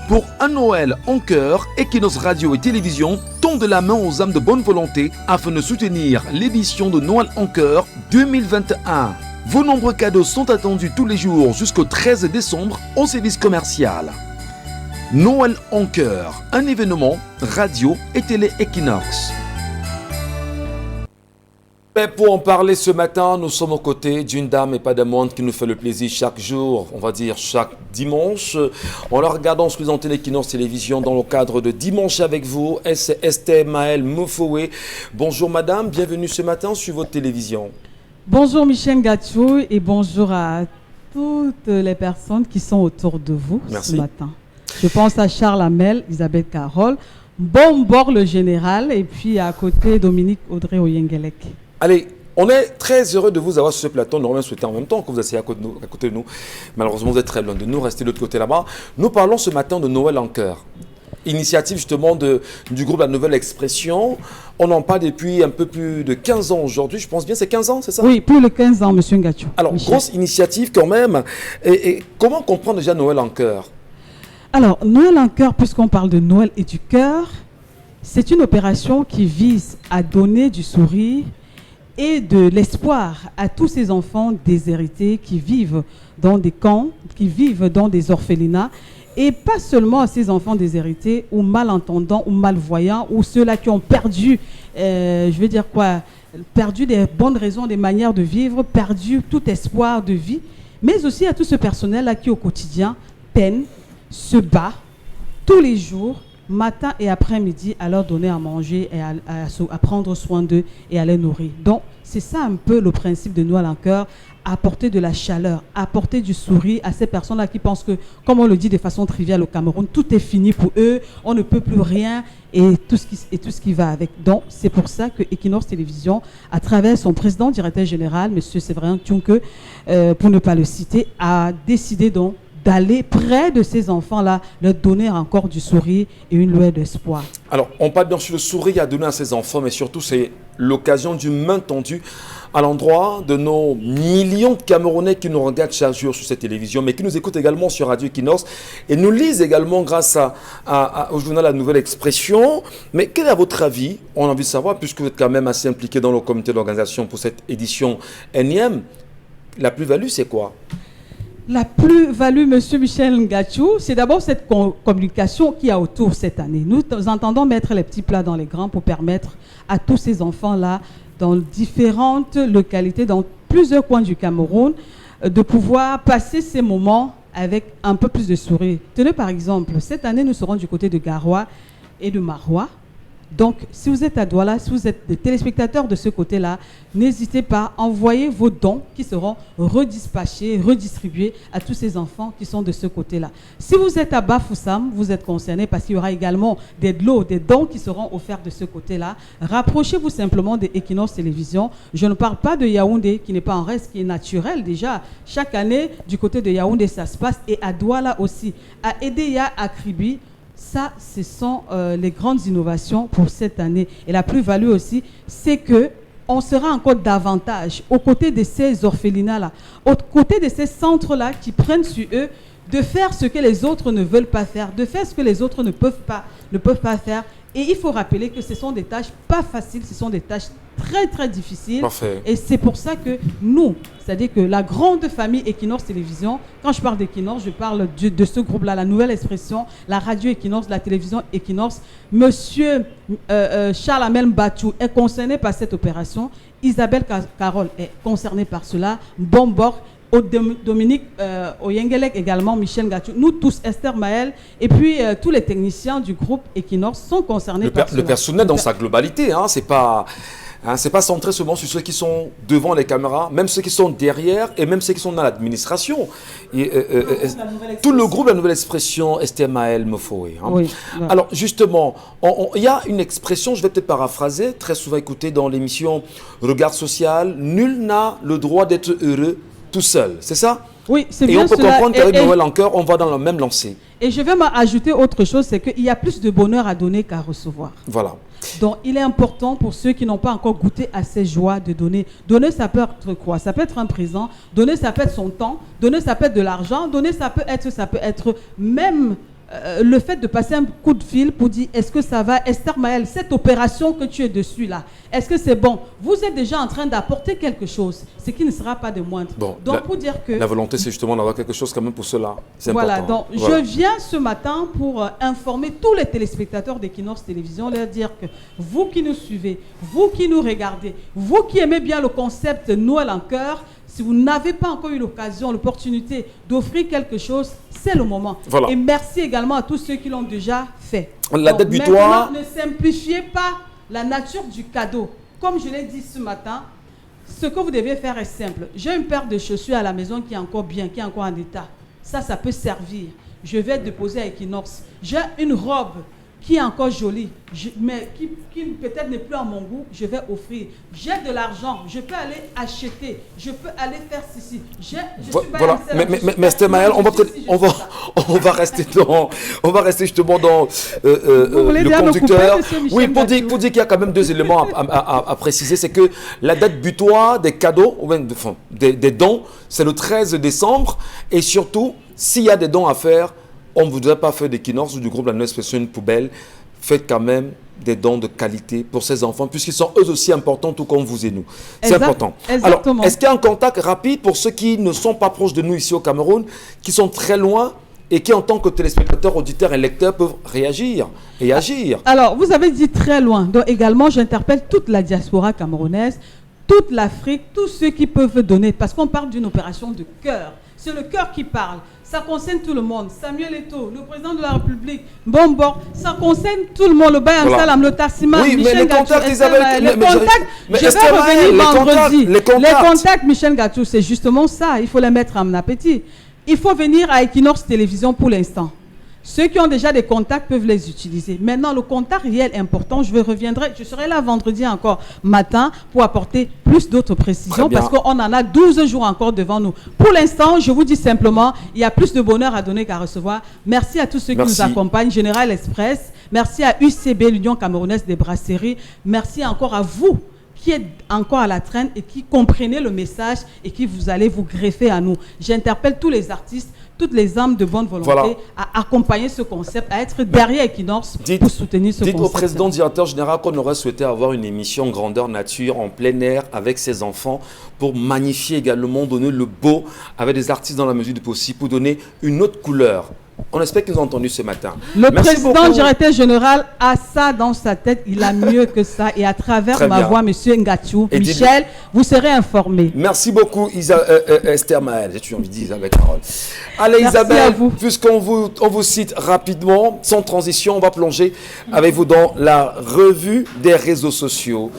Speaker 1: Pour un Noël en cœur, Equinox Radio et Télévision tendent la main aux âmes de bonne volonté afin de soutenir l'édition de Noël en cœur 2021. Vos nombreux cadeaux sont attendus tous les jours jusqu'au 13 décembre au service commercial. Noël en cœur, un événement radio et télé Equinox. Pour en parler ce matin, nous sommes aux côtés d'une dame et pas d'un monde qui nous fait le plaisir chaque jour, on va dire chaque dimanche. En la regardant se présenter l'Equinox Télévision dans le cadre de Dimanche avec vous, c'est Esther Maëlle Mofowe. Bonjour madame, bienvenue ce matin sur votre télévision.
Speaker 6: Bonjour Michel Gatchou et bonjour à toutes les personnes qui sont autour de vous. Merci. Ce matin. Je pense à Charles Hamel, Isabelle Carole, Bombor le général et puis à côté Dominique Audrey Oyengelek.
Speaker 1: Allez, on est très heureux de vous avoir sur ce plateau. Nous souhaitons en même temps que vous asseyez à côté de nous. Malheureusement, vous êtes très loin de nous. Restez de l'autre côté là-bas. Nous parlons ce matin de Noël en cœur. Initiative justement du groupe La Nouvelle Expression. On en parle depuis un peu plus de 15 ans aujourd'hui. Je pense bien, c'est 15 ans, c'est ça?
Speaker 6: Oui, plus de 15 ans, monsieur Ngatchou.
Speaker 1: Alors, Michel. Grosse initiative quand même. Et comment comprendre déjà Noël en cœur?
Speaker 6: Alors, Noël en cœur, puisqu'on parle de Noël et du cœur, c'est une opération qui vise à donner du sourire et de l'espoir à tous ces enfants déshérités qui vivent dans des camps, qui vivent dans des orphelinats, et pas seulement à ces enfants déshérités ou malentendants ou malvoyants ou ceux-là qui ont perdu, perdu des bonnes raisons, des manières de vivre, perdu tout espoir de vie, mais aussi à tout ce personnel-là qui au quotidien peine, se bat tous les jours, matin et après-midi, à leur donner à manger et à prendre soin d'eux et à les nourrir. Donc, c'est ça un peu le principe de Noël en cœur, apporter de la chaleur, apporter du sourire à ces personnes-là qui pensent que, comme on le dit de façon triviale au Cameroun, tout est fini pour eux, on ne peut plus rien et tout ce qui va avec. Donc, c'est pour ça que Equinox Télévision, à travers son président directeur général, M. Séverin Thionke, pour ne pas le citer, a décidé donc d'aller près de ces enfants-là, leur donner encore du sourire et une lueur d'espoir. Alors,
Speaker 1: on parle bien sûr de sourire à donner à ces enfants, mais surtout, c'est l'occasion d'une main tendue à l'endroit de nos millions de Camerounais qui nous regardent chaque jour sur cette télévision, mais qui nous écoutent également sur Radio Equinox et nous lisent également grâce au journal La Nouvelle Expression. Mais quel est à votre avis, on a envie de savoir, puisque vous êtes quand même assez impliqué dans le comité d'organisation pour cette édition énième, la plus-value, c'est quoi ?
Speaker 6: La plus-value, monsieur Michel Ngatchou, c'est d'abord cette communication qu'il y a autour cette année. Nous entendons mettre les petits plats dans les grands pour permettre à tous ces enfants-là, dans différentes localités, dans plusieurs coins du Cameroun, de pouvoir passer ces moments avec un peu plus de sourire. Tenez par exemple, cette année, nous serons du côté de Garoua et de Maroua. Donc, si vous êtes à Douala, si vous êtes des téléspectateurs de ce côté-là, n'hésitez pas à envoyer vos dons qui seront redispatchés, redistribués à tous ces enfants qui sont de ce côté-là. Si vous êtes à Bafoussam, vous êtes concerné parce qu'il y aura également des lots, des dons qui seront offerts de ce côté-là. Rapprochez-vous simplement de Equinox Télévision. Je ne parle pas de Yaoundé, qui n'est pas un reste, qui est naturel déjà. Chaque année, du côté de Yaoundé, ça se passe. Et à Douala aussi. À Edeya, à Kribi. Ça, ce sont les grandes innovations pour cette année. Et la plus-value aussi, c'est qu'on sera encore davantage aux côtés de ces orphelinats-là, aux côtés de ces centres-là qui prennent sur eux de faire ce que les autres ne veulent pas faire, de faire ce que les autres ne peuvent pas faire. Et il faut rappeler que ce sont des tâches pas faciles, ce sont des tâches très très difficiles.
Speaker 1: Parfait.
Speaker 6: Et c'est pour ça que nous, c'est-à-dire que la grande famille Equinox Télévision, quand je parle d'Equinox, je parle de ce groupe-là, la Nouvelle Expression, la radio Equinox, la télévision Equinox. Monsieur Charles Amel Batchou est concerné par cette opération. Isabelle Carole est concernée par cela. Bombor, Dominique Oyengelek également, Michel Gatchou, nous tous, Esther Maël, et puis tous les techniciens du groupe Equinox sont concernés par cela.
Speaker 1: Le personnel dans sa globalité, hein, c'est pas centré seulement sur ceux qui sont devant les caméras, même ceux qui sont derrière et même ceux qui sont dans l'administration. Tout le groupe La Nouvelle Expression, Esther Maël Mofoé. Hein.
Speaker 6: Oui, ouais.
Speaker 1: Alors justement, il y a une expression, je vais peut-être paraphraser, très souvent écoutée dans l'émission Regard Social, nul n'a le droit d'être heureux tout seul, c'est ça?
Speaker 6: Oui, c'est
Speaker 1: et
Speaker 6: bien
Speaker 1: on peut
Speaker 6: cela.
Speaker 1: comprendre qu'avec Noël en cœur, on va dans la même lancée.
Speaker 6: Et je vais ajouter autre chose, c'est qu'il y a plus de bonheur à donner qu'à recevoir.
Speaker 1: Voilà.
Speaker 6: Donc, il est important pour ceux qui n'ont pas encore goûté à ces joies de donner. Donner, ça peut être quoi? Ça peut être un présent. Donner, ça peut être son temps. Donner, ça peut être de l'argent. Donner, ça peut être même le fait de passer un coup de fil pour dire est-ce que ça va, Esther Maël, cette opération que tu es dessus là, est-ce que c'est bon? Vous êtes déjà en train d'apporter quelque chose, ce qui ne sera pas de moindre.
Speaker 1: Bon,
Speaker 6: donc pour dire que
Speaker 1: la volonté, c'est justement d'avoir quelque chose quand même pour cela. C'est
Speaker 6: voilà,
Speaker 1: important.
Speaker 6: donc je viens ce matin pour informer tous les téléspectateurs d'Equinox Télévision, leur dire que vous qui nous suivez, vous qui nous regardez, vous qui aimez bien le concept Noël en cœur, si vous n'avez pas encore eu l'occasion, l'opportunité d'offrir quelque chose, c'est le moment.
Speaker 1: Voilà.
Speaker 6: Et merci également à tous ceux qui l'ont déjà fait.
Speaker 1: La date butoir.
Speaker 6: Ne simplifiez pas la nature du cadeau. Comme je l'ai dit ce matin, ce que vous devez faire est simple. J'ai une paire de chaussures à la maison qui est encore bien, qui est encore en état. Ça peut servir. Je vais déposer à Equinox. J'ai une robe qui est encore jolie, mais qui peut-être n'est plus à mon goût, je vais offrir. J'ai de l'argent, je peux aller acheter, je peux aller faire ceci.
Speaker 1: Voilà, mais Esther Maël, on va rester justement dans le conducteur. Oui, pour dire qu'il y a quand même deux éléments à préciser, c'est que la date butoir des cadeaux, des dons, c'est le 13 décembre, et surtout, s'il y a des dons à faire, on ne voudrait pas faire d'Equinox ou du groupe La Nouvelle Expression une poubelle. Faites quand même des dons de qualité pour ces enfants, puisqu'ils sont eux aussi importants, tout comme vous et nous. C'est important.
Speaker 6: Exactement.
Speaker 1: Alors, est-ce qu'il y a un contact rapide pour ceux qui ne sont pas proches de nous ici au Cameroun, qui sont très loin et qui, en tant que téléspectateurs, auditeurs et lecteurs, peuvent réagir et agir?
Speaker 6: Alors, vous avez dit très loin. Donc, également, j'interpelle toute la diaspora camerounaise, toute l'Afrique, tous ceux qui peuvent donner, parce qu'on parle d'une opération de cœur. C'est le cœur qui parle. Ça concerne tout le monde. Samuel Eto'o, le président de la République, Bombor, ça concerne tout le monde. Le Bayam Salam, le Tassima,
Speaker 1: oui,
Speaker 6: Michel Gatchou,
Speaker 1: Isabelle,
Speaker 6: les contacts, je vais revenir vendredi. Les contacts, Michel Gatchou, c'est justement ça. Il faut les mettre en appétit. Il faut venir à Equinox Télévision pour l'instant. Ceux qui ont déjà des contacts peuvent les utiliser. Maintenant, le contact réel important, je serai là vendredi encore matin pour apporter plus d'autres précisions parce qu'on en a 12 jours encore devant nous. Pour l'instant, je vous dis simplement, il y a plus de bonheur à donner qu'à recevoir. Merci à tous ceux qui nous accompagnent. Général Express, merci à UCB, l'Union Camerounaise des Brasseries. Merci encore à vous qui êtes encore à la traîne et qui comprenez le message et qui vous allez vous greffer à nous. J'interpelle tous les artistes, toutes les âmes de bonne volonté à accompagner ce concept, à être derrière Equinox pour soutenir ce concept.
Speaker 1: Dites au président directeur général qu'on aurait souhaité avoir une émission grandeur nature en plein air avec ses enfants pour magnifier également, donner le beau avec des artistes dans la mesure du possible, pour donner une autre couleur. On espère qu'ils ont entendu ce matin.
Speaker 6: Le président directeur général a ça dans sa tête, il a mieux que ça. Et à travers ma voix, monsieur Ngatchou, Michel, vous serez informés.
Speaker 1: Merci beaucoup, Esther Maël. J'ai toujours envie de dire Isabelle Carole. Allez, merci Isabelle, puisqu'on vous cite rapidement, sans transition, on va plonger avec vous dans la revue des réseaux sociaux.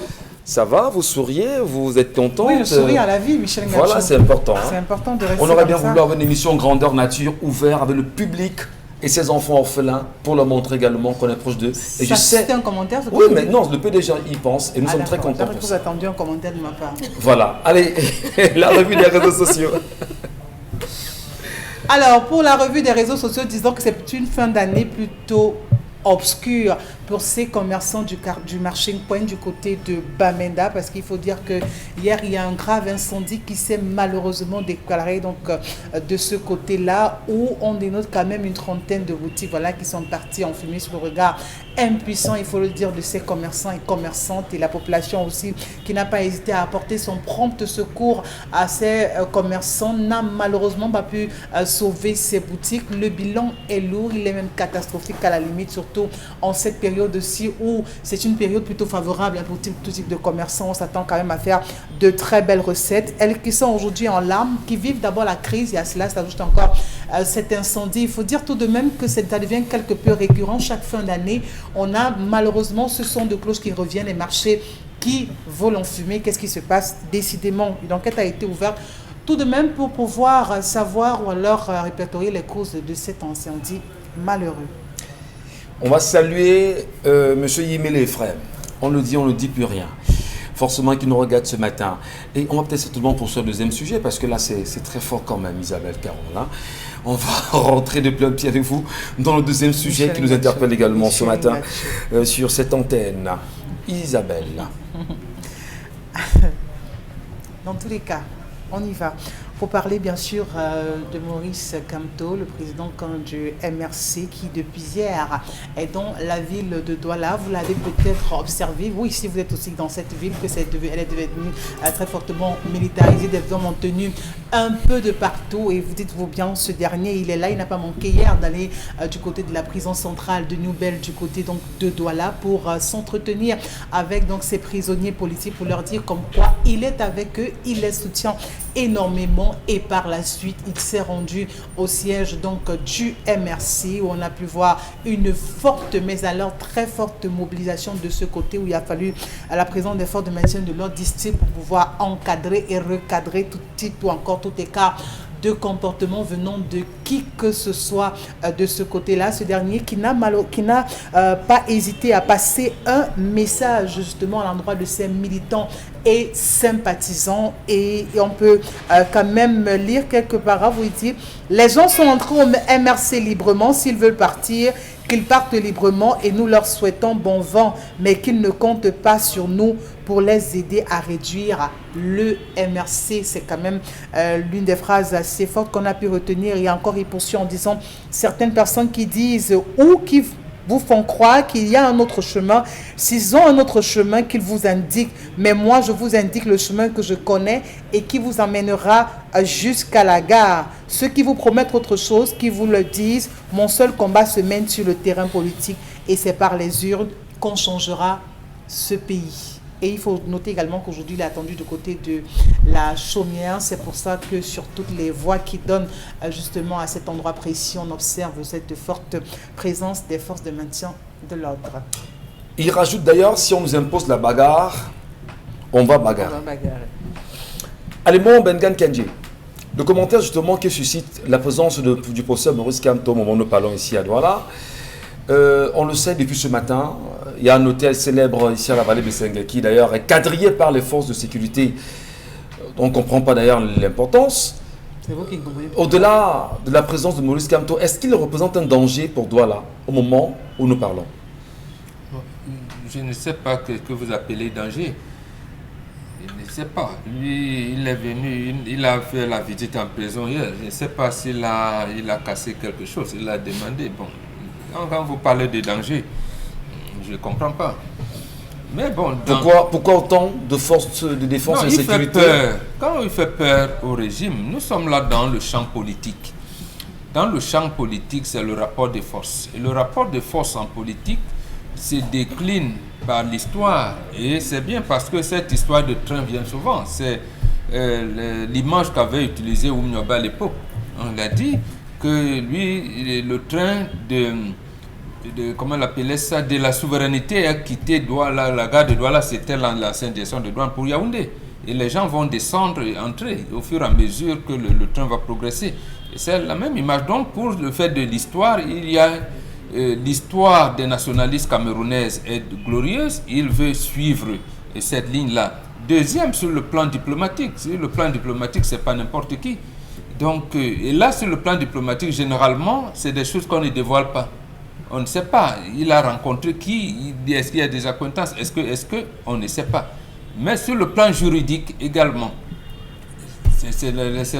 Speaker 1: Ça va, vous souriez, vous êtes contente?
Speaker 2: Oui, le sourire à la vie, Michel Gatchou.
Speaker 1: Voilà, c'est important.
Speaker 2: C'est important de rester.
Speaker 1: On aurait bien voulu avoir une émission grandeur nature ouverte avec le public et ses enfants orphelins pour leur montrer également qu'on est proche d'eux. Et je sais.
Speaker 2: C'était un commentaire.
Speaker 1: Oui, mais non, le PDG y pense et nous sommes très contents.
Speaker 2: J'aurais attendu un commentaire de ma part.
Speaker 1: Voilà, allez, la revue des réseaux sociaux.
Speaker 2: Alors, pour la revue des réseaux sociaux, disons que c'est une fin d'année plutôt obscur pour ces commerçants du marché Point du côté de Bamenda, parce qu'il faut dire que hier il y a un grave incendie qui s'est malheureusement déclaré donc de ce côté-là, où on dénote quand même une trentaine de boutiques qui sont parties en fumée sous le regard impuissant, il faut le dire, de ces commerçants et commerçantes, et la population aussi qui n'a pas hésité à apporter son prompt secours à ces commerçants n'a malheureusement pas pu sauver ces boutiques. Le bilan est lourd, il est même catastrophique à la limite, surtout en cette période-ci où c'est une période plutôt favorable pour tout type de commerçants. On s'attend quand même à faire de très belles recettes. Elles qui sont aujourd'hui en larmes, qui vivent d'abord la crise, et à cela s'ajoute encore cet incendie. Il faut dire tout de même que ça devient quelque peu récurrent chaque fin d'année. On a malheureusement ce son de cloche qui revient, les marchés qui volent en fumée. Qu'est-ce qui se passe? Décidément, une enquête a été ouverte tout de même pour pouvoir savoir ou alors répertorier les causes de cet incendie malheureux.
Speaker 1: On va saluer M. Yimele, frère. On le dit plus rien. Forcément qui nous regarde ce matin. Et on va peut-être certainement pour ce deuxième sujet, parce que là c'est très fort quand même, Isabelle Caron. Là. On va rentrer de plein pied avec vous dans le deuxième sujet qui nous interpelle également ce matin sur cette antenne. Isabelle.
Speaker 2: Dans tous les cas, on y va. Pour parler bien sûr de Maurice Kamto, le président du MRC, qui depuis hier est dans la ville de Douala. Vous l'avez peut-être observé, oui, si vous êtes aussi dans cette ville, que elle est devenue très fortement militarisée, des hommes en tenue un peu de partout. Et vous dites-vous bien, ce dernier, il est là, il n'a pas manqué hier d'aller du côté de la prison centrale de Nouvelle, du côté donc de Douala, pour s'entretenir avec donc ces prisonniers politiques, pour leur dire comme quoi il est avec eux, il les soutient énormément, et par la suite il s'est rendu au siège donc du MRC, où on a pu voir une forte, mais alors très forte mobilisation de ce côté, où il a fallu à la présence des forces de maintien de l'ordre district pour pouvoir encadrer et recadrer tout type ou encore tout écart de comportement venant de qui que ce soit de ce côté-là. Ce dernier qui n'a pas hésité à passer un message justement à l'endroit de ses militants et sympathisants. Et on peut quand même lire quelques paragraphes où il dit « Les gens sont entrés au MRC librement, s'ils veulent partir, qu'ils partent librement, et nous leur souhaitons bon vent, mais qu'ils ne comptent pas sur nous pour les aider à réduire le MRC. » C'est quand même l'une des phrases assez fortes qu'on a pu retenir. Et encore, il poursuit en disant « Certaines personnes qui disent ou qui vous font croire qu'il y a un autre chemin, s'ils ont un autre chemin qu'ils vous indiquent, mais moi je vous indique le chemin que je connais et qui vous emmènera jusqu'à la gare. Ceux qui vous promettent autre chose, qui vous le disent, mon seul combat se mène sur le terrain politique, et c'est par les urnes qu'on changera ce pays. » Et il faut noter également qu'aujourd'hui, il est attendu du côté de la Chaumière. C'est pour ça que sur toutes les voies qui donnent justement à cet endroit précis, on observe cette forte présence des forces de maintien de l'ordre.
Speaker 1: Il rajoute d'ailleurs, si on nous impose la bagarre, on va bagarrer. Allez, mon Bengan Kenji. Le commentaire justement qui suscite la présence du professeur Maurice Kamto, au moment où nous parlons ici à Douala. On le sait depuis ce matin, il y a un hôtel célèbre ici à la vallée de Sengue qui d'ailleurs est quadrillé par les forces de sécurité. On ne comprend pas d'ailleurs l'importance. Au-delà de la présence de Maurice Kamto, est-ce qu'il représente un danger pour Douala au moment où nous parlons?
Speaker 5: Je ne sais pas ce que vous appelez danger. Je ne sais pas. Lui, il est venu, il a fait la visite en prison hier. Je ne sais pas s'il a cassé quelque chose. Il a demandé. Bon. Quand vous parlez de danger, je ne comprends pas. Mais bon,
Speaker 1: pourquoi autant de forces de défense et de sécurité?
Speaker 5: Quand il fait peur au régime, nous sommes là dans le champ politique. Dans le champ politique, c'est le rapport des forces. Et le rapport des forces en politique se décline par l'histoire. Et c'est bien parce que cette histoire de train vient souvent. C'est l'image qu'avait utilisée Oumnioba à l'époque. On l'a dit que lui, le train comment on appelait ça, de la souveraineté a quitté Douala, la gare de Douala, c'était l'ancienne direction de douane pour Yaoundé. Et les gens vont descendre et entrer au fur et à mesure que le train va progresser. Et c'est la même image. Donc, pour le fait de l'histoire, il y a l'histoire des nationalistes camerounaises est glorieuse. Il veut suivre cette ligne-là. Deuxième, sur le plan diplomatique. Sur le plan diplomatique, c'est pas n'importe qui. Donc, et là, sur le plan diplomatique, généralement, c'est des choses qu'on ne dévoile pas. On ne sait pas. Il a rencontré qui? Est-ce qu'il y a des acquaintances? Est-ce que on ne sait pas. Mais sur le plan juridique également, c'est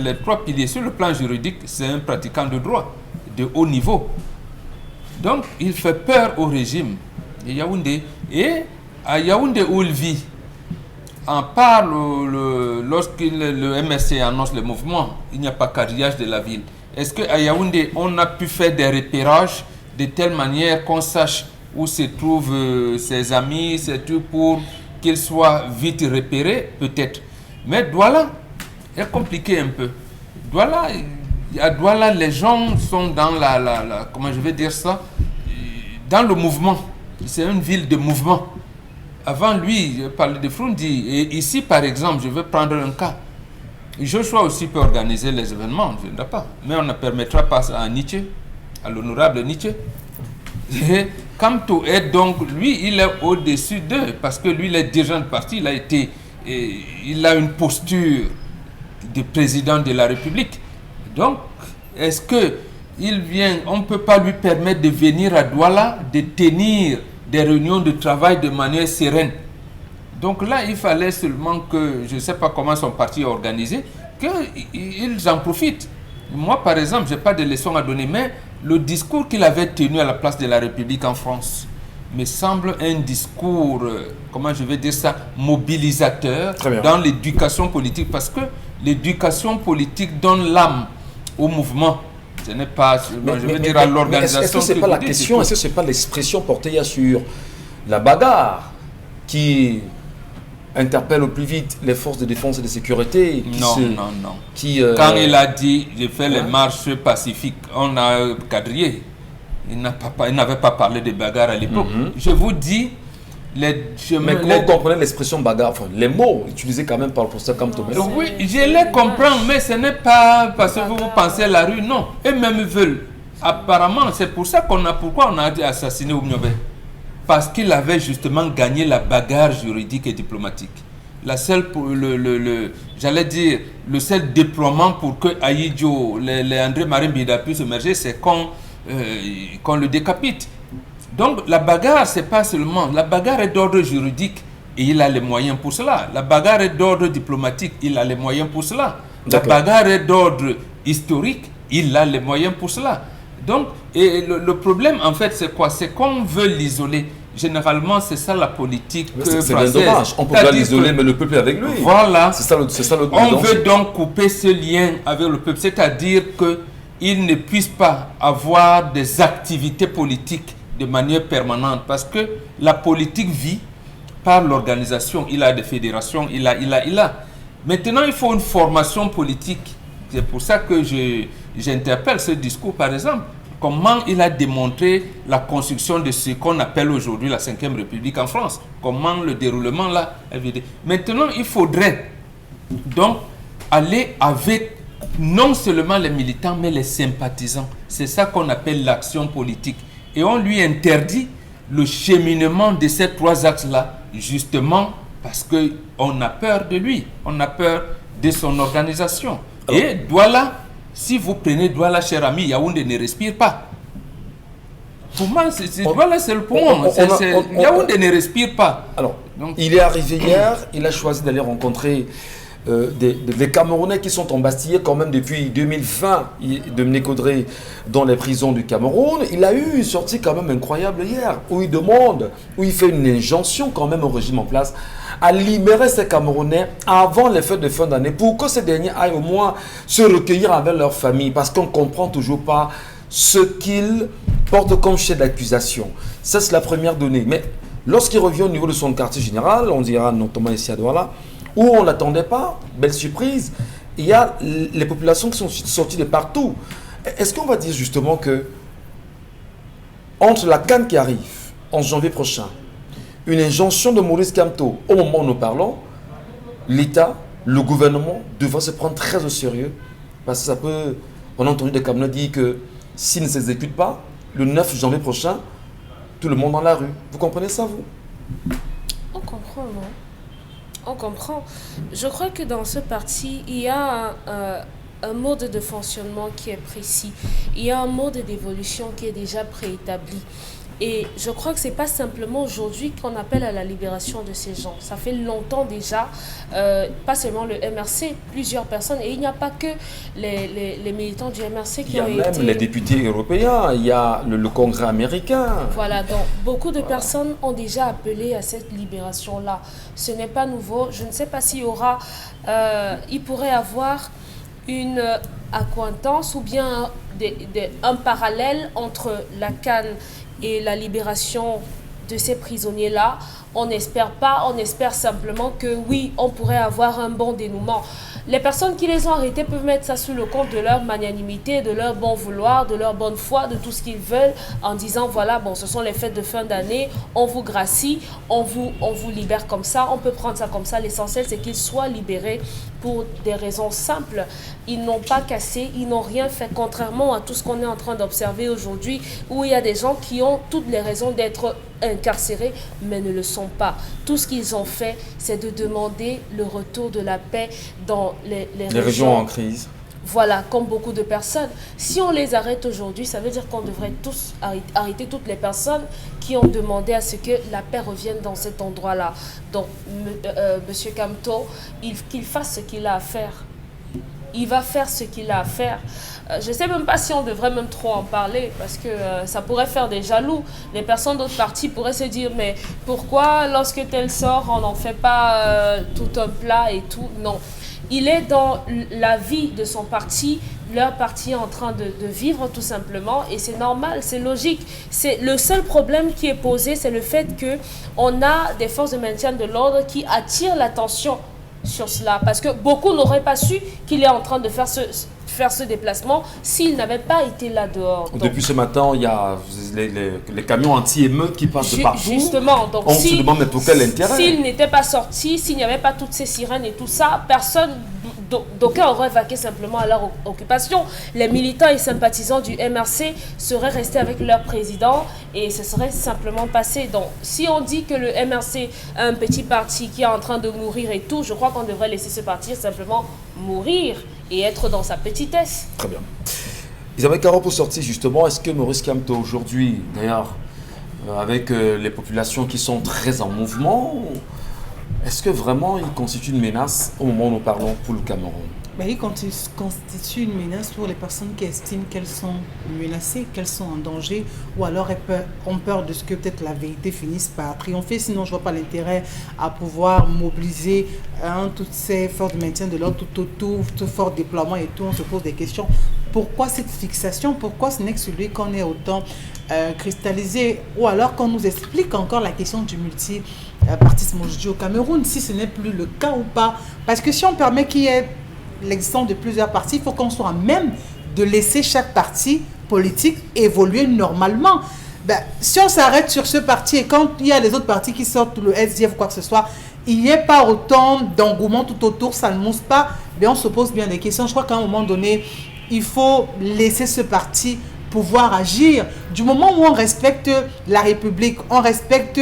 Speaker 5: les trois piliers. Sur le plan juridique, c'est un pratiquant de droit de haut niveau. Donc, il fait peur au régime de Yaoundé. Et à Yaoundé où il vit, en part, lorsque le MSC annonce le mouvement, il n'y a pas quadrillage de la ville. Est-ce qu'à Yaoundé, on a pu faire des repérages de telle manière qu'on sache où se trouvent ses amis, c'est tout pour qu'ils soient vite repérés? Peut-être. Mais Douala est compliqué un peu. À Douala, les gens sont dans comment je vais dire ça, dans le mouvement. C'est une ville de mouvement. Avant lui, je parlais de Frundi. Et ici, par exemple, je vais prendre un cas. Joshua aussi peut organiser les événements, je ne sais pas. Mais on ne permettra pas ça à Nietzsche, à l'honorable Nietzsche. Et Kamto est donc, lui, il est au-dessus d'eux, parce que lui, il est dirigeant de parti, il a une posture de président de la République. Donc, est-ce que on ne peut pas lui permettre de venir à Douala, de tenir des réunions de travail de manière sereine? Donc là, il fallait seulement que, je ne sais pas comment son parti est organisé, qu'ils en profitent. Moi, par exemple, je n'ai pas de leçons à donner, mais le discours qu'il avait tenu à la place de la République en France me semble un discours, comment je vais dire ça, mobilisateur dans l'éducation politique, parce que l'éducation politique donne l'âme au mouvement. Ce n'est pas, je veux dire, à l'organisation.
Speaker 1: Est-ce que ce n'est pas la question, est-ce que ce n'est pas l'expression portée sur la bagarre qui interpelle au plus vite les forces de défense et de sécurité?
Speaker 5: Non. Quand il a dit « je fais les marches pacifiques », on a quadrillé. Il n'avait pas parlé de bagarre à l'époque. Je vous dis, mais
Speaker 1: comment vous comprenez l'expression bagarre, enfin, les mots utilisés quand même par le professeur Kamto?
Speaker 5: Oui, je les comprends, mais ce n'est pas parce que vous pensez à la rue, non. Eux-mêmes veulent. Apparemment, c'est pour ça pourquoi on a assassiné Oumniobé. Parce qu'il avait justement gagné la bagarre juridique et diplomatique. J'allais dire, le seul déploiement pour que Aïdjo, les André Marimbida puissent émerger, c'est qu'on le décapite. Donc la bagarre, c'est pas seulement, la bagarre est d'ordre juridique et il a les moyens pour cela. La bagarre est d'ordre diplomatique, il a les moyens pour cela. La bagarre est d'ordre historique, il a les moyens pour cela. Donc, et le problème en fait c'est quoi? C'est qu'on veut l'isoler. Généralement, c'est ça la politique française.
Speaker 1: C'est dommage, on peut pas l'isoler, mais le peuple est avec lui.
Speaker 5: Voilà.
Speaker 1: C'est ça le
Speaker 5: on veut donc couper ce lien avec le peuple, c'est-à-dire qu'il ne puisse pas avoir des activités politiques de manière permanente, parce que la politique vit par l'organisation. Il a des fédérations, il a. Maintenant, il faut une formation politique. C'est pour ça que j'interpelle ce discours, par exemple. Comment il a démontré la construction de ce qu'on appelle aujourd'hui la 5e République en France. Comment le déroulement là est vidé. Maintenant, il faudrait donc aller avec non seulement les militants, mais les sympathisants. C'est ça qu'on appelle l'action politique. Et on lui interdit le cheminement de ces trois axes-là, justement parce qu'on a peur de lui, on a peur de son organisation. Et Douala, si vous prenez Douala, cher ami, Yaoundé ne respire pas. Pour moi, Douala, c'est le poumon. Yaoundé ne respire pas.
Speaker 1: Alors, donc, il est arrivé hier, il a choisi d'aller rencontrer des Camerounais qui sont embastillés quand même depuis 2020 de Mnékodré dans les prisons du Cameroun. Il a eu une sortie quand même incroyable hier où il demande, où il fait une injonction quand même au régime en place à libérer ces Camerounais avant les fêtes de fin d'année pour que ces derniers aillent au moins se recueillir avec leur famille, parce qu'on ne comprend toujours pas ce qu'ils portent comme chef d'accusation. Ça, c'est la première donnée. Mais lorsqu'il revient au niveau de son quartier général, on dira notamment ici à Douala, où on ne l'attendait pas, belle surprise, il y a les populations qui sont sorties de partout. Est-ce qu'on va dire justement que entre la CAN qui arrive en janvier prochain, une injonction de Maurice Kamto, au moment où nous parlons, l'État, le gouvernement devrait se prendre très au sérieux, parce que ça peut, on a entendu des Camerounais dire que s'ils ne s'exécutent pas, le 9 janvier prochain, tout le monde dans la rue. Vous comprenez ça, vous?
Speaker 3: On comprend, non? On comprend. Je crois que dans ce parti, il y a un mode de fonctionnement qui est précis. Il y a un mode d'évolution qui est déjà préétabli. Et je crois que ce n'est pas simplement aujourd'hui qu'on appelle à la libération de ces gens. Ça fait longtemps déjà, pas seulement le MRC, plusieurs personnes. Et il n'y a pas que les militants du MRC qui ont été...
Speaker 1: Il y a même les députés européens, il y a le Congrès américain.
Speaker 3: Voilà, donc beaucoup de personnes ont déjà appelé à cette libération-là. Ce n'est pas nouveau. Je ne sais pas s'il y aura... il pourrait avoir une accointance ou bien un parallèle entre la CAN et la libération de ces prisonniers-là. On n'espère pas, on espère simplement que oui, on pourrait avoir un bon dénouement. Les personnes qui les ont arrêtés peuvent mettre ça sous le compte de leur magnanimité, de leur bon vouloir, de leur bonne foi, de tout ce qu'ils veulent, en disant voilà, bon, ce sont les fêtes de fin d'année, on vous gracie, on vous libère comme ça, on peut prendre ça comme ça. L'essentiel, c'est qu'ils soient libérés pour des raisons simples. Ils n'ont pas cassé, ils n'ont rien fait, contrairement à tout ce qu'on est en train d'observer aujourd'hui, où il y a des gens qui ont toutes les raisons d'être incarcérés, mais ne le sont pas. Tout ce qu'ils ont fait, c'est de demander le retour de la paix dans les
Speaker 1: régions en crise.
Speaker 3: Voilà, comme beaucoup de personnes. Si on les arrête aujourd'hui, ça veut dire qu'on devrait tous arrêter toutes les personnes qui ont demandé à ce que la paix revienne dans cet endroit-là. Donc, Monsieur Kamto, qu'il fasse ce qu'il a à faire. Il va faire ce qu'il a à faire. Je ne sais même pas si on devrait même trop en parler parce que ça pourrait faire des jaloux. Les personnes d'autres partis pourraient se dire mais pourquoi lorsque tel sort on n'en fait pas tout un plat et tout. Non, il est dans la vie de son parti. Leur parti est en train de vivre tout simplement et c'est normal, c'est logique. Le seul problème qui est posé, c'est le fait qu'on a des forces de maintien de l'ordre qui attirent l'attention sur cela parce que beaucoup n'auraient pas su qu'il est en train de faire ce déplacement s'il n'avait pas été là dehors. Donc,
Speaker 1: depuis ce matin, il y a les camions anti-émeutes qui passent de partout.
Speaker 3: Justement, donc
Speaker 1: on se demande mais pour quel intérêt.
Speaker 3: S'il n'était pas sorti, s'il n'y avait pas toutes ces sirènes et tout ça, personne, d'aucuns auraient vaqué simplement à leur occupation. Les militants et sympathisants du MRC seraient restés avec leur président et ce serait simplement passé. Donc, si on dit que le MRC a un petit parti qui est en train de mourir et tout, je crois qu'on devrait laisser ce parti simplement mourir et être dans sa petitesse.
Speaker 1: Très bien. Isabelle Caro, pour sortir justement, est-ce que Maurice Kamto aujourd'hui, d'ailleurs, avec les populations qui sont très en mouvement, est-ce que vraiment il constitue une menace au moment où nous parlons pour le Cameroun?
Speaker 2: Ben, il constitue une menace pour les personnes qui estiment qu'elles sont menacées, qu'elles sont en danger, ou alors elles ont peur de ce que peut-être la vérité finisse par triompher. Sinon, je ne vois pas l'intérêt à pouvoir mobiliser toutes ces forces de maintien de l'ordre tout autour, tout fort déploiement et tout. On se pose des questions. Pourquoi cette fixation? Pourquoi ce n'est que celui qu'on est autant cristallisé? Ou alors qu'on nous explique encore la question du multipartisme aujourd'hui au Cameroun, si ce n'est plus le cas ou pas. Parce que si on permet qu'il y ait l'existence de plusieurs partis, il faut qu'on soit à même de laisser chaque parti politique évoluer normalement. Ben, si on s'arrête sur ce parti et quand il y a les autres partis qui sortent, le SDF ou quoi que ce soit, il n'y a pas autant d'engouement tout autour, ça ne mousse pas, ben on se pose bien des questions. Je crois qu'à un moment donné, il faut laisser ce parti pouvoir agir. Du moment où on respecte la République, on respecte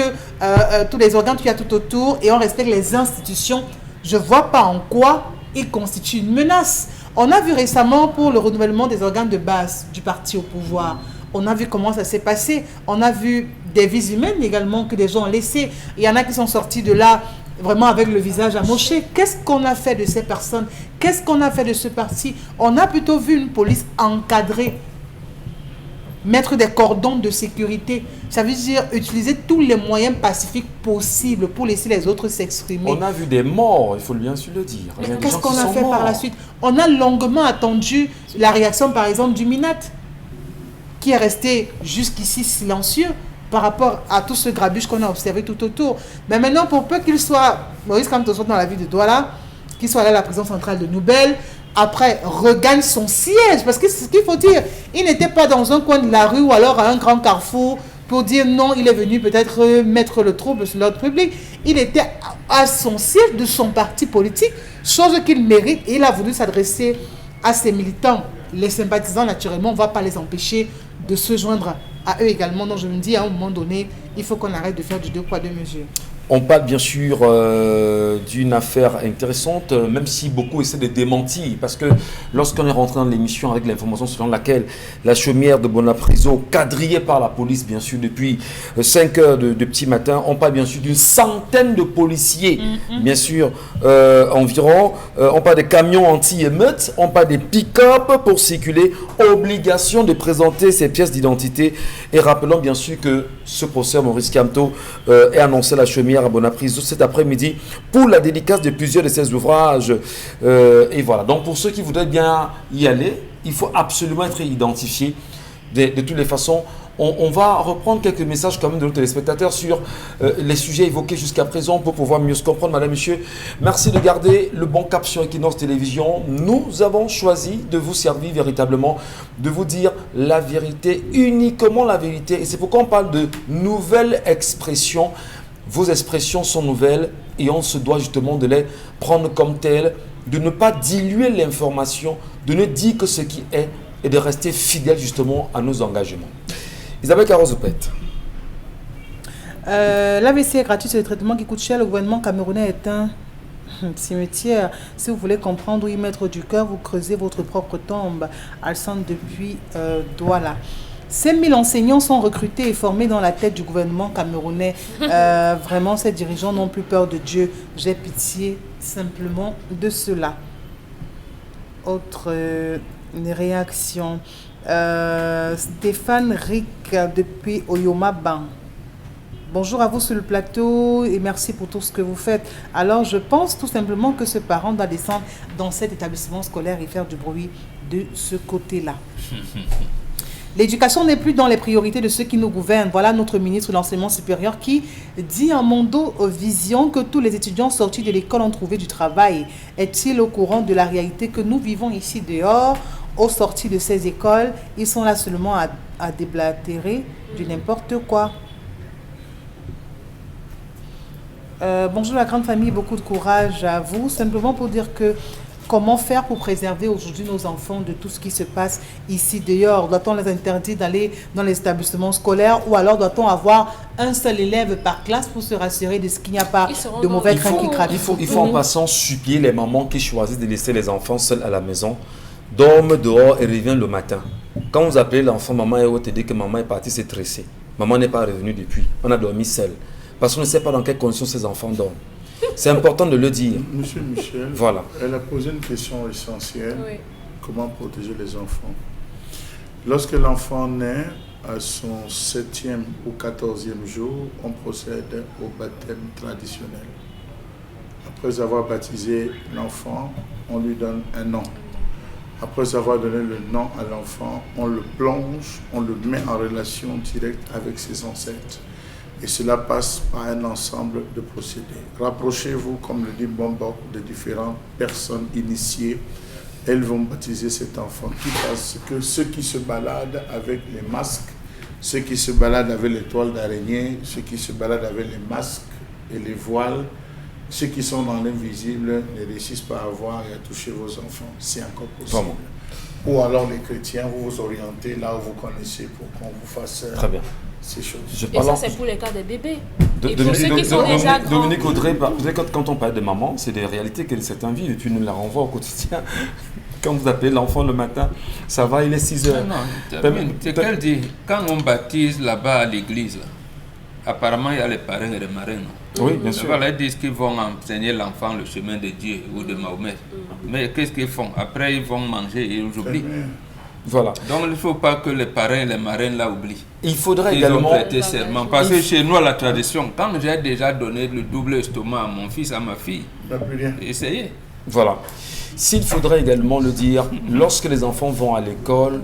Speaker 2: tous les organes qu'il y a tout autour et on respecte les institutions, je ne vois pas en quoi il constitue une menace. On a vu récemment pour le renouvellement des organes de base du parti au pouvoir, on a vu comment ça s'est passé. On a vu des vies humaines également que des gens ont laissées. Il y en a qui sont sortis de là vraiment avec le visage amoché. Qu'est-ce qu'on a fait de ces personnes? Qu'est-ce qu'on a fait de ce parti? On a plutôt vu une police encadrée, mettre des cordons de sécurité. Ça veut dire utiliser tous les moyens pacifiques possibles pour laisser les autres s'exprimer.
Speaker 1: On a vu des morts, il faut bien sûr le dire.
Speaker 2: Mais qu'est-ce qu'on a fait par la suite? On a longuement attendu la réaction par exemple du MINAT, qui est resté jusqu'ici silencieux par rapport à tout ce grabuge qu'on a observé tout autour. Mais maintenant, pour peu qu'il soit, Maurice Kamto soit dans la ville de Douala, qu'il soit allé à la prison centrale de Nouvelle, après regagne son siège. Parce que c'est ce qu'il faut dire, il n'était pas dans un coin de la rue ou alors à un grand carrefour pour dire non, il est venu peut-être mettre le trouble sur l'ordre public. Il était à son siège de son parti politique, chose qu'il mérite, et il a voulu s'adresser à ses militants. Les sympathisants, naturellement, on ne va pas les empêcher de se joindre à eux également. Donc je me dis, à un moment donné, il faut qu'on arrête de faire du 2 poids 2 mesures.
Speaker 1: On parle bien sûr d'une affaire intéressante, même si beaucoup essaient de démentir, parce que lorsqu'on est rentré dans l'émission avec l'information selon laquelle la chaumière de Bonapriso, quadrillée par la police bien sûr depuis 5 heures de petit matin, on parle bien sûr d'une centaine de policiers, bien sûr, environ. On parle des camions anti-émeutes, on parle des pick-up pour circuler, obligation de présenter ses pièces d'identité. Et rappelons bien sûr que ce procès Maurice Kamto est annoncé à la chaumière à Bonapriso cet après-midi pour la dédicace de plusieurs de ses ouvrages. Et voilà. Donc pour ceux qui voudraient bien y aller, il faut absolument être identifié. De toutes les façons, on va reprendre quelques messages quand même de nos téléspectateurs sur les sujets évoqués jusqu'à présent pour pouvoir mieux se comprendre. Madame, monsieur, merci de garder le bon cap sur Equinox Télévision. Nous avons choisi de vous servir véritablement, de vous dire la vérité, uniquement la vérité. Et c'est pourquoi on parle de nouvelles expressions. Vos expressions sont nouvelles et on se doit justement de les prendre comme telles, de ne pas diluer l'information, de ne dire que ce qui est et de rester fidèle justement à nos engagements. Isabelle Carozopet.
Speaker 2: L'AVC est gratuit, c'est le traitement qui coûte cher. Le gouvernement camerounais est un cimetière. Si vous voulez comprendre où y mettre du cœur, vous creusez votre propre tombe. Alessandre depuis Douala. 5000 enseignants sont recrutés et formés dans la tête du gouvernement camerounais. Vraiment, ces dirigeants n'ont plus peur de Dieu. J'ai pitié simplement de cela. Autre réaction. Stéphane Rick depuis Oyoma Ban. Bonjour à vous sur le plateau et merci pour tout ce que vous faites. Alors, je pense tout simplement que ce parent doit descendre dans cet établissement scolaire et faire du bruit de ce côté-là. L'éducation n'est plus dans les priorités de ceux qui nous gouvernent. Voilà notre ministre de l'Enseignement supérieur qui dit en Mondo Vision que tous les étudiants sortis de l'école ont trouvé du travail. Est-il au courant de la réalité que nous vivons ici dehors, aux sorties de ces écoles? Ils sont là seulement à déblatérer du n'importe quoi. Bonjour la grande famille, beaucoup de courage à vous. Simplement pour dire que comment faire pour préserver aujourd'hui nos enfants de tout ce qui se passe ici dehors? Doit-on les interdire d'aller dans les établissements scolaires ou alors doit-on avoir un seul élève par classe pour se rassurer de ce qu'il n'y a pas de mauvais grains qui craquent?
Speaker 1: Il faut en passant supplier les mamans qui choisissent de laisser les enfants seuls à la maison, dorment dehors et reviennent le matin. Quand vous appelez l'enfant, maman est te dit que maman est partie se tresser. Maman n'est pas revenue depuis. On a dormi seul. Parce qu'on ne sait pas dans quelles conditions ces enfants dorment. C'est important de le dire.
Speaker 4: Monsieur Michel,
Speaker 1: voilà.
Speaker 4: Elle a posé une question essentielle.
Speaker 3: Oui.
Speaker 4: Comment protéger les enfants? Lorsque l'enfant naît, à son 7e ou 14e jour, on procède au baptême traditionnel. Après avoir baptisé l'enfant, on lui donne un nom. Après avoir donné le nom à l'enfant, on le plonge, on le met en relation directe avec ses ancêtres. Et cela passe par un ensemble de procédés. Rapprochez-vous, comme le dit Bombok, de différentes personnes initiées. Elles vont baptiser cet enfant. Parce que ceux qui se baladent avec les masques, ceux qui se baladent avec les toiles d'araignée, ceux qui se baladent avec les masques et les voiles, ceux qui sont dans l'invisible ne réussissent pas à voir et à toucher vos enfants. C'est encore possible.
Speaker 1: Vraiment.
Speaker 4: Ou alors les chrétiens, vous vous orientez là où vous connaissez pour qu'on vous fasse
Speaker 1: très bien
Speaker 4: ces choses.
Speaker 3: Et ça, c'est pour les cas des bébés. Et pour ceux qui sont déjà grands.
Speaker 1: Dominique Audrey, quand on parle de maman, c'est des réalités que certains vivent et puis nous la renvoie au quotidien. Quand vous appelez l'enfant le matin, ça va, il est 6 heures.
Speaker 5: C'est qu'elle dit, quand on baptise là-bas à l'église, apparemment il y a les parrains et les marraines.
Speaker 1: Oui, bien sûr.
Speaker 5: Voilà, ils disent qu'ils vont enseigner l'enfant le chemin de Dieu ou de Mahomet. Mais qu'est-ce qu'ils font? Après, ils vont manger et ils oublient.
Speaker 1: Voilà.
Speaker 5: Donc, il ne faut pas que les parrains et les marraines là oublient.
Speaker 1: Il faudrait
Speaker 5: ils
Speaker 1: également...
Speaker 5: ont prêté serment. Parce que chez nous, à la tradition, quand j'ai déjà donné le double estomac à mon fils, à ma fille, essayez.
Speaker 1: Voilà. S'il faudrait également le dire, lorsque les enfants vont à l'école,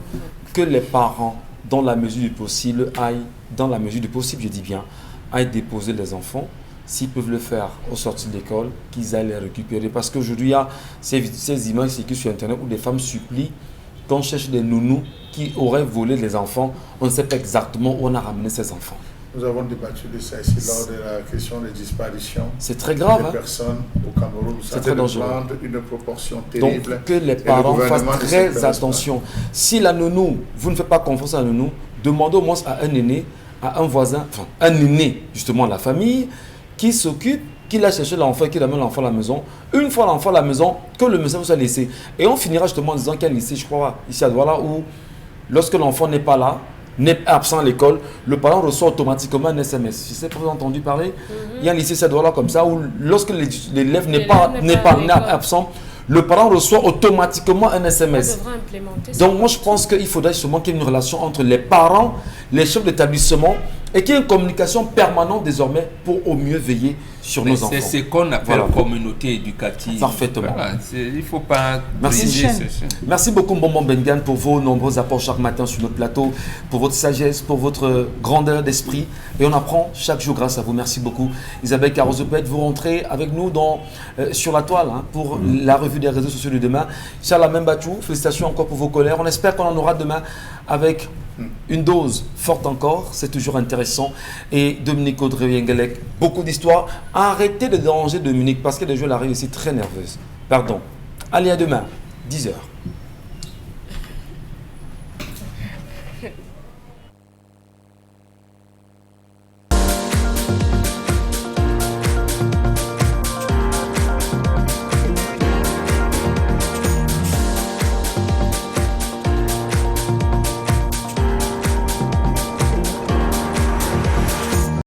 Speaker 1: que les parents, dans la mesure du possible, aillent je dis bien, aillent déposer les enfants. S'ils peuvent le faire au sortir de l'école, qu'ils aillent les récupérer. Parce qu'aujourd'hui, il y a ces images qui circulent sur Internet où des femmes supplient qu'on cherche des nounous qui auraient volé les enfants. On ne sait pas exactement où on a ramené ces enfants.
Speaker 4: Nous avons débattu de ça ici lors de la question des disparitions.
Speaker 1: C'est très grave.
Speaker 4: Des personnes au Cameroun.
Speaker 1: C'est très dangereux.
Speaker 4: Prendre une proportion terrible.
Speaker 1: Donc que les parents fassent très attention. Si la nounou, vous ne faites pas confiance à la nounou, demandez au moins à un aîné, à un voisin, enfin un aîné justement à la famille, qui s'occupe, qui l'a cherché l'enfant et qui amène l'enfant à la maison. Une fois l'enfant à la maison, que le médecin soit laissé. Et on finira justement en disant qu'il y a un lycée, je crois, ici à Douala, où lorsque l'enfant n'est pas là, n'est absent à l'école, le parent reçoit automatiquement un SMS. Je ne sais pas si vous avez entendu parler. Il y a un lycée à Douala comme ça, où lorsque l'élève n'est pas absent, le parent reçoit automatiquement un SMS. Donc moi je pense qu'il faudrait justement qu'il y ait une relation entre les parents, les chefs d'établissement et qu'il y ait une communication permanente désormais pour au mieux veiller sur nos enfants.
Speaker 5: C'est ce qu'on appelle communauté éducative.
Speaker 1: Parfaitement.
Speaker 5: Voilà, il ne faut pas
Speaker 1: Merci. Merci beaucoup Bonbon Bengan pour vos nombreux apports chaque matin sur notre plateau, pour votre sagesse, pour votre grandeur d'esprit. Et on apprend chaque jour grâce à vous. Merci beaucoup. Isabelle Carozopet, vous rentrez avec nous sur la toile pour la revue des réseaux sociaux de demain. Charles Membachou, félicitations encore pour vos colères. On espère qu'on en aura demain avec une dose forte encore, c'est toujours intéressant. Et Dominique Audrey-Yengelec, beaucoup d'histoires. Arrêtez de déranger Dominique parce qu'il y a des jours, elle arrive ici très nerveuse. Pardon. Allez, à demain, 10h.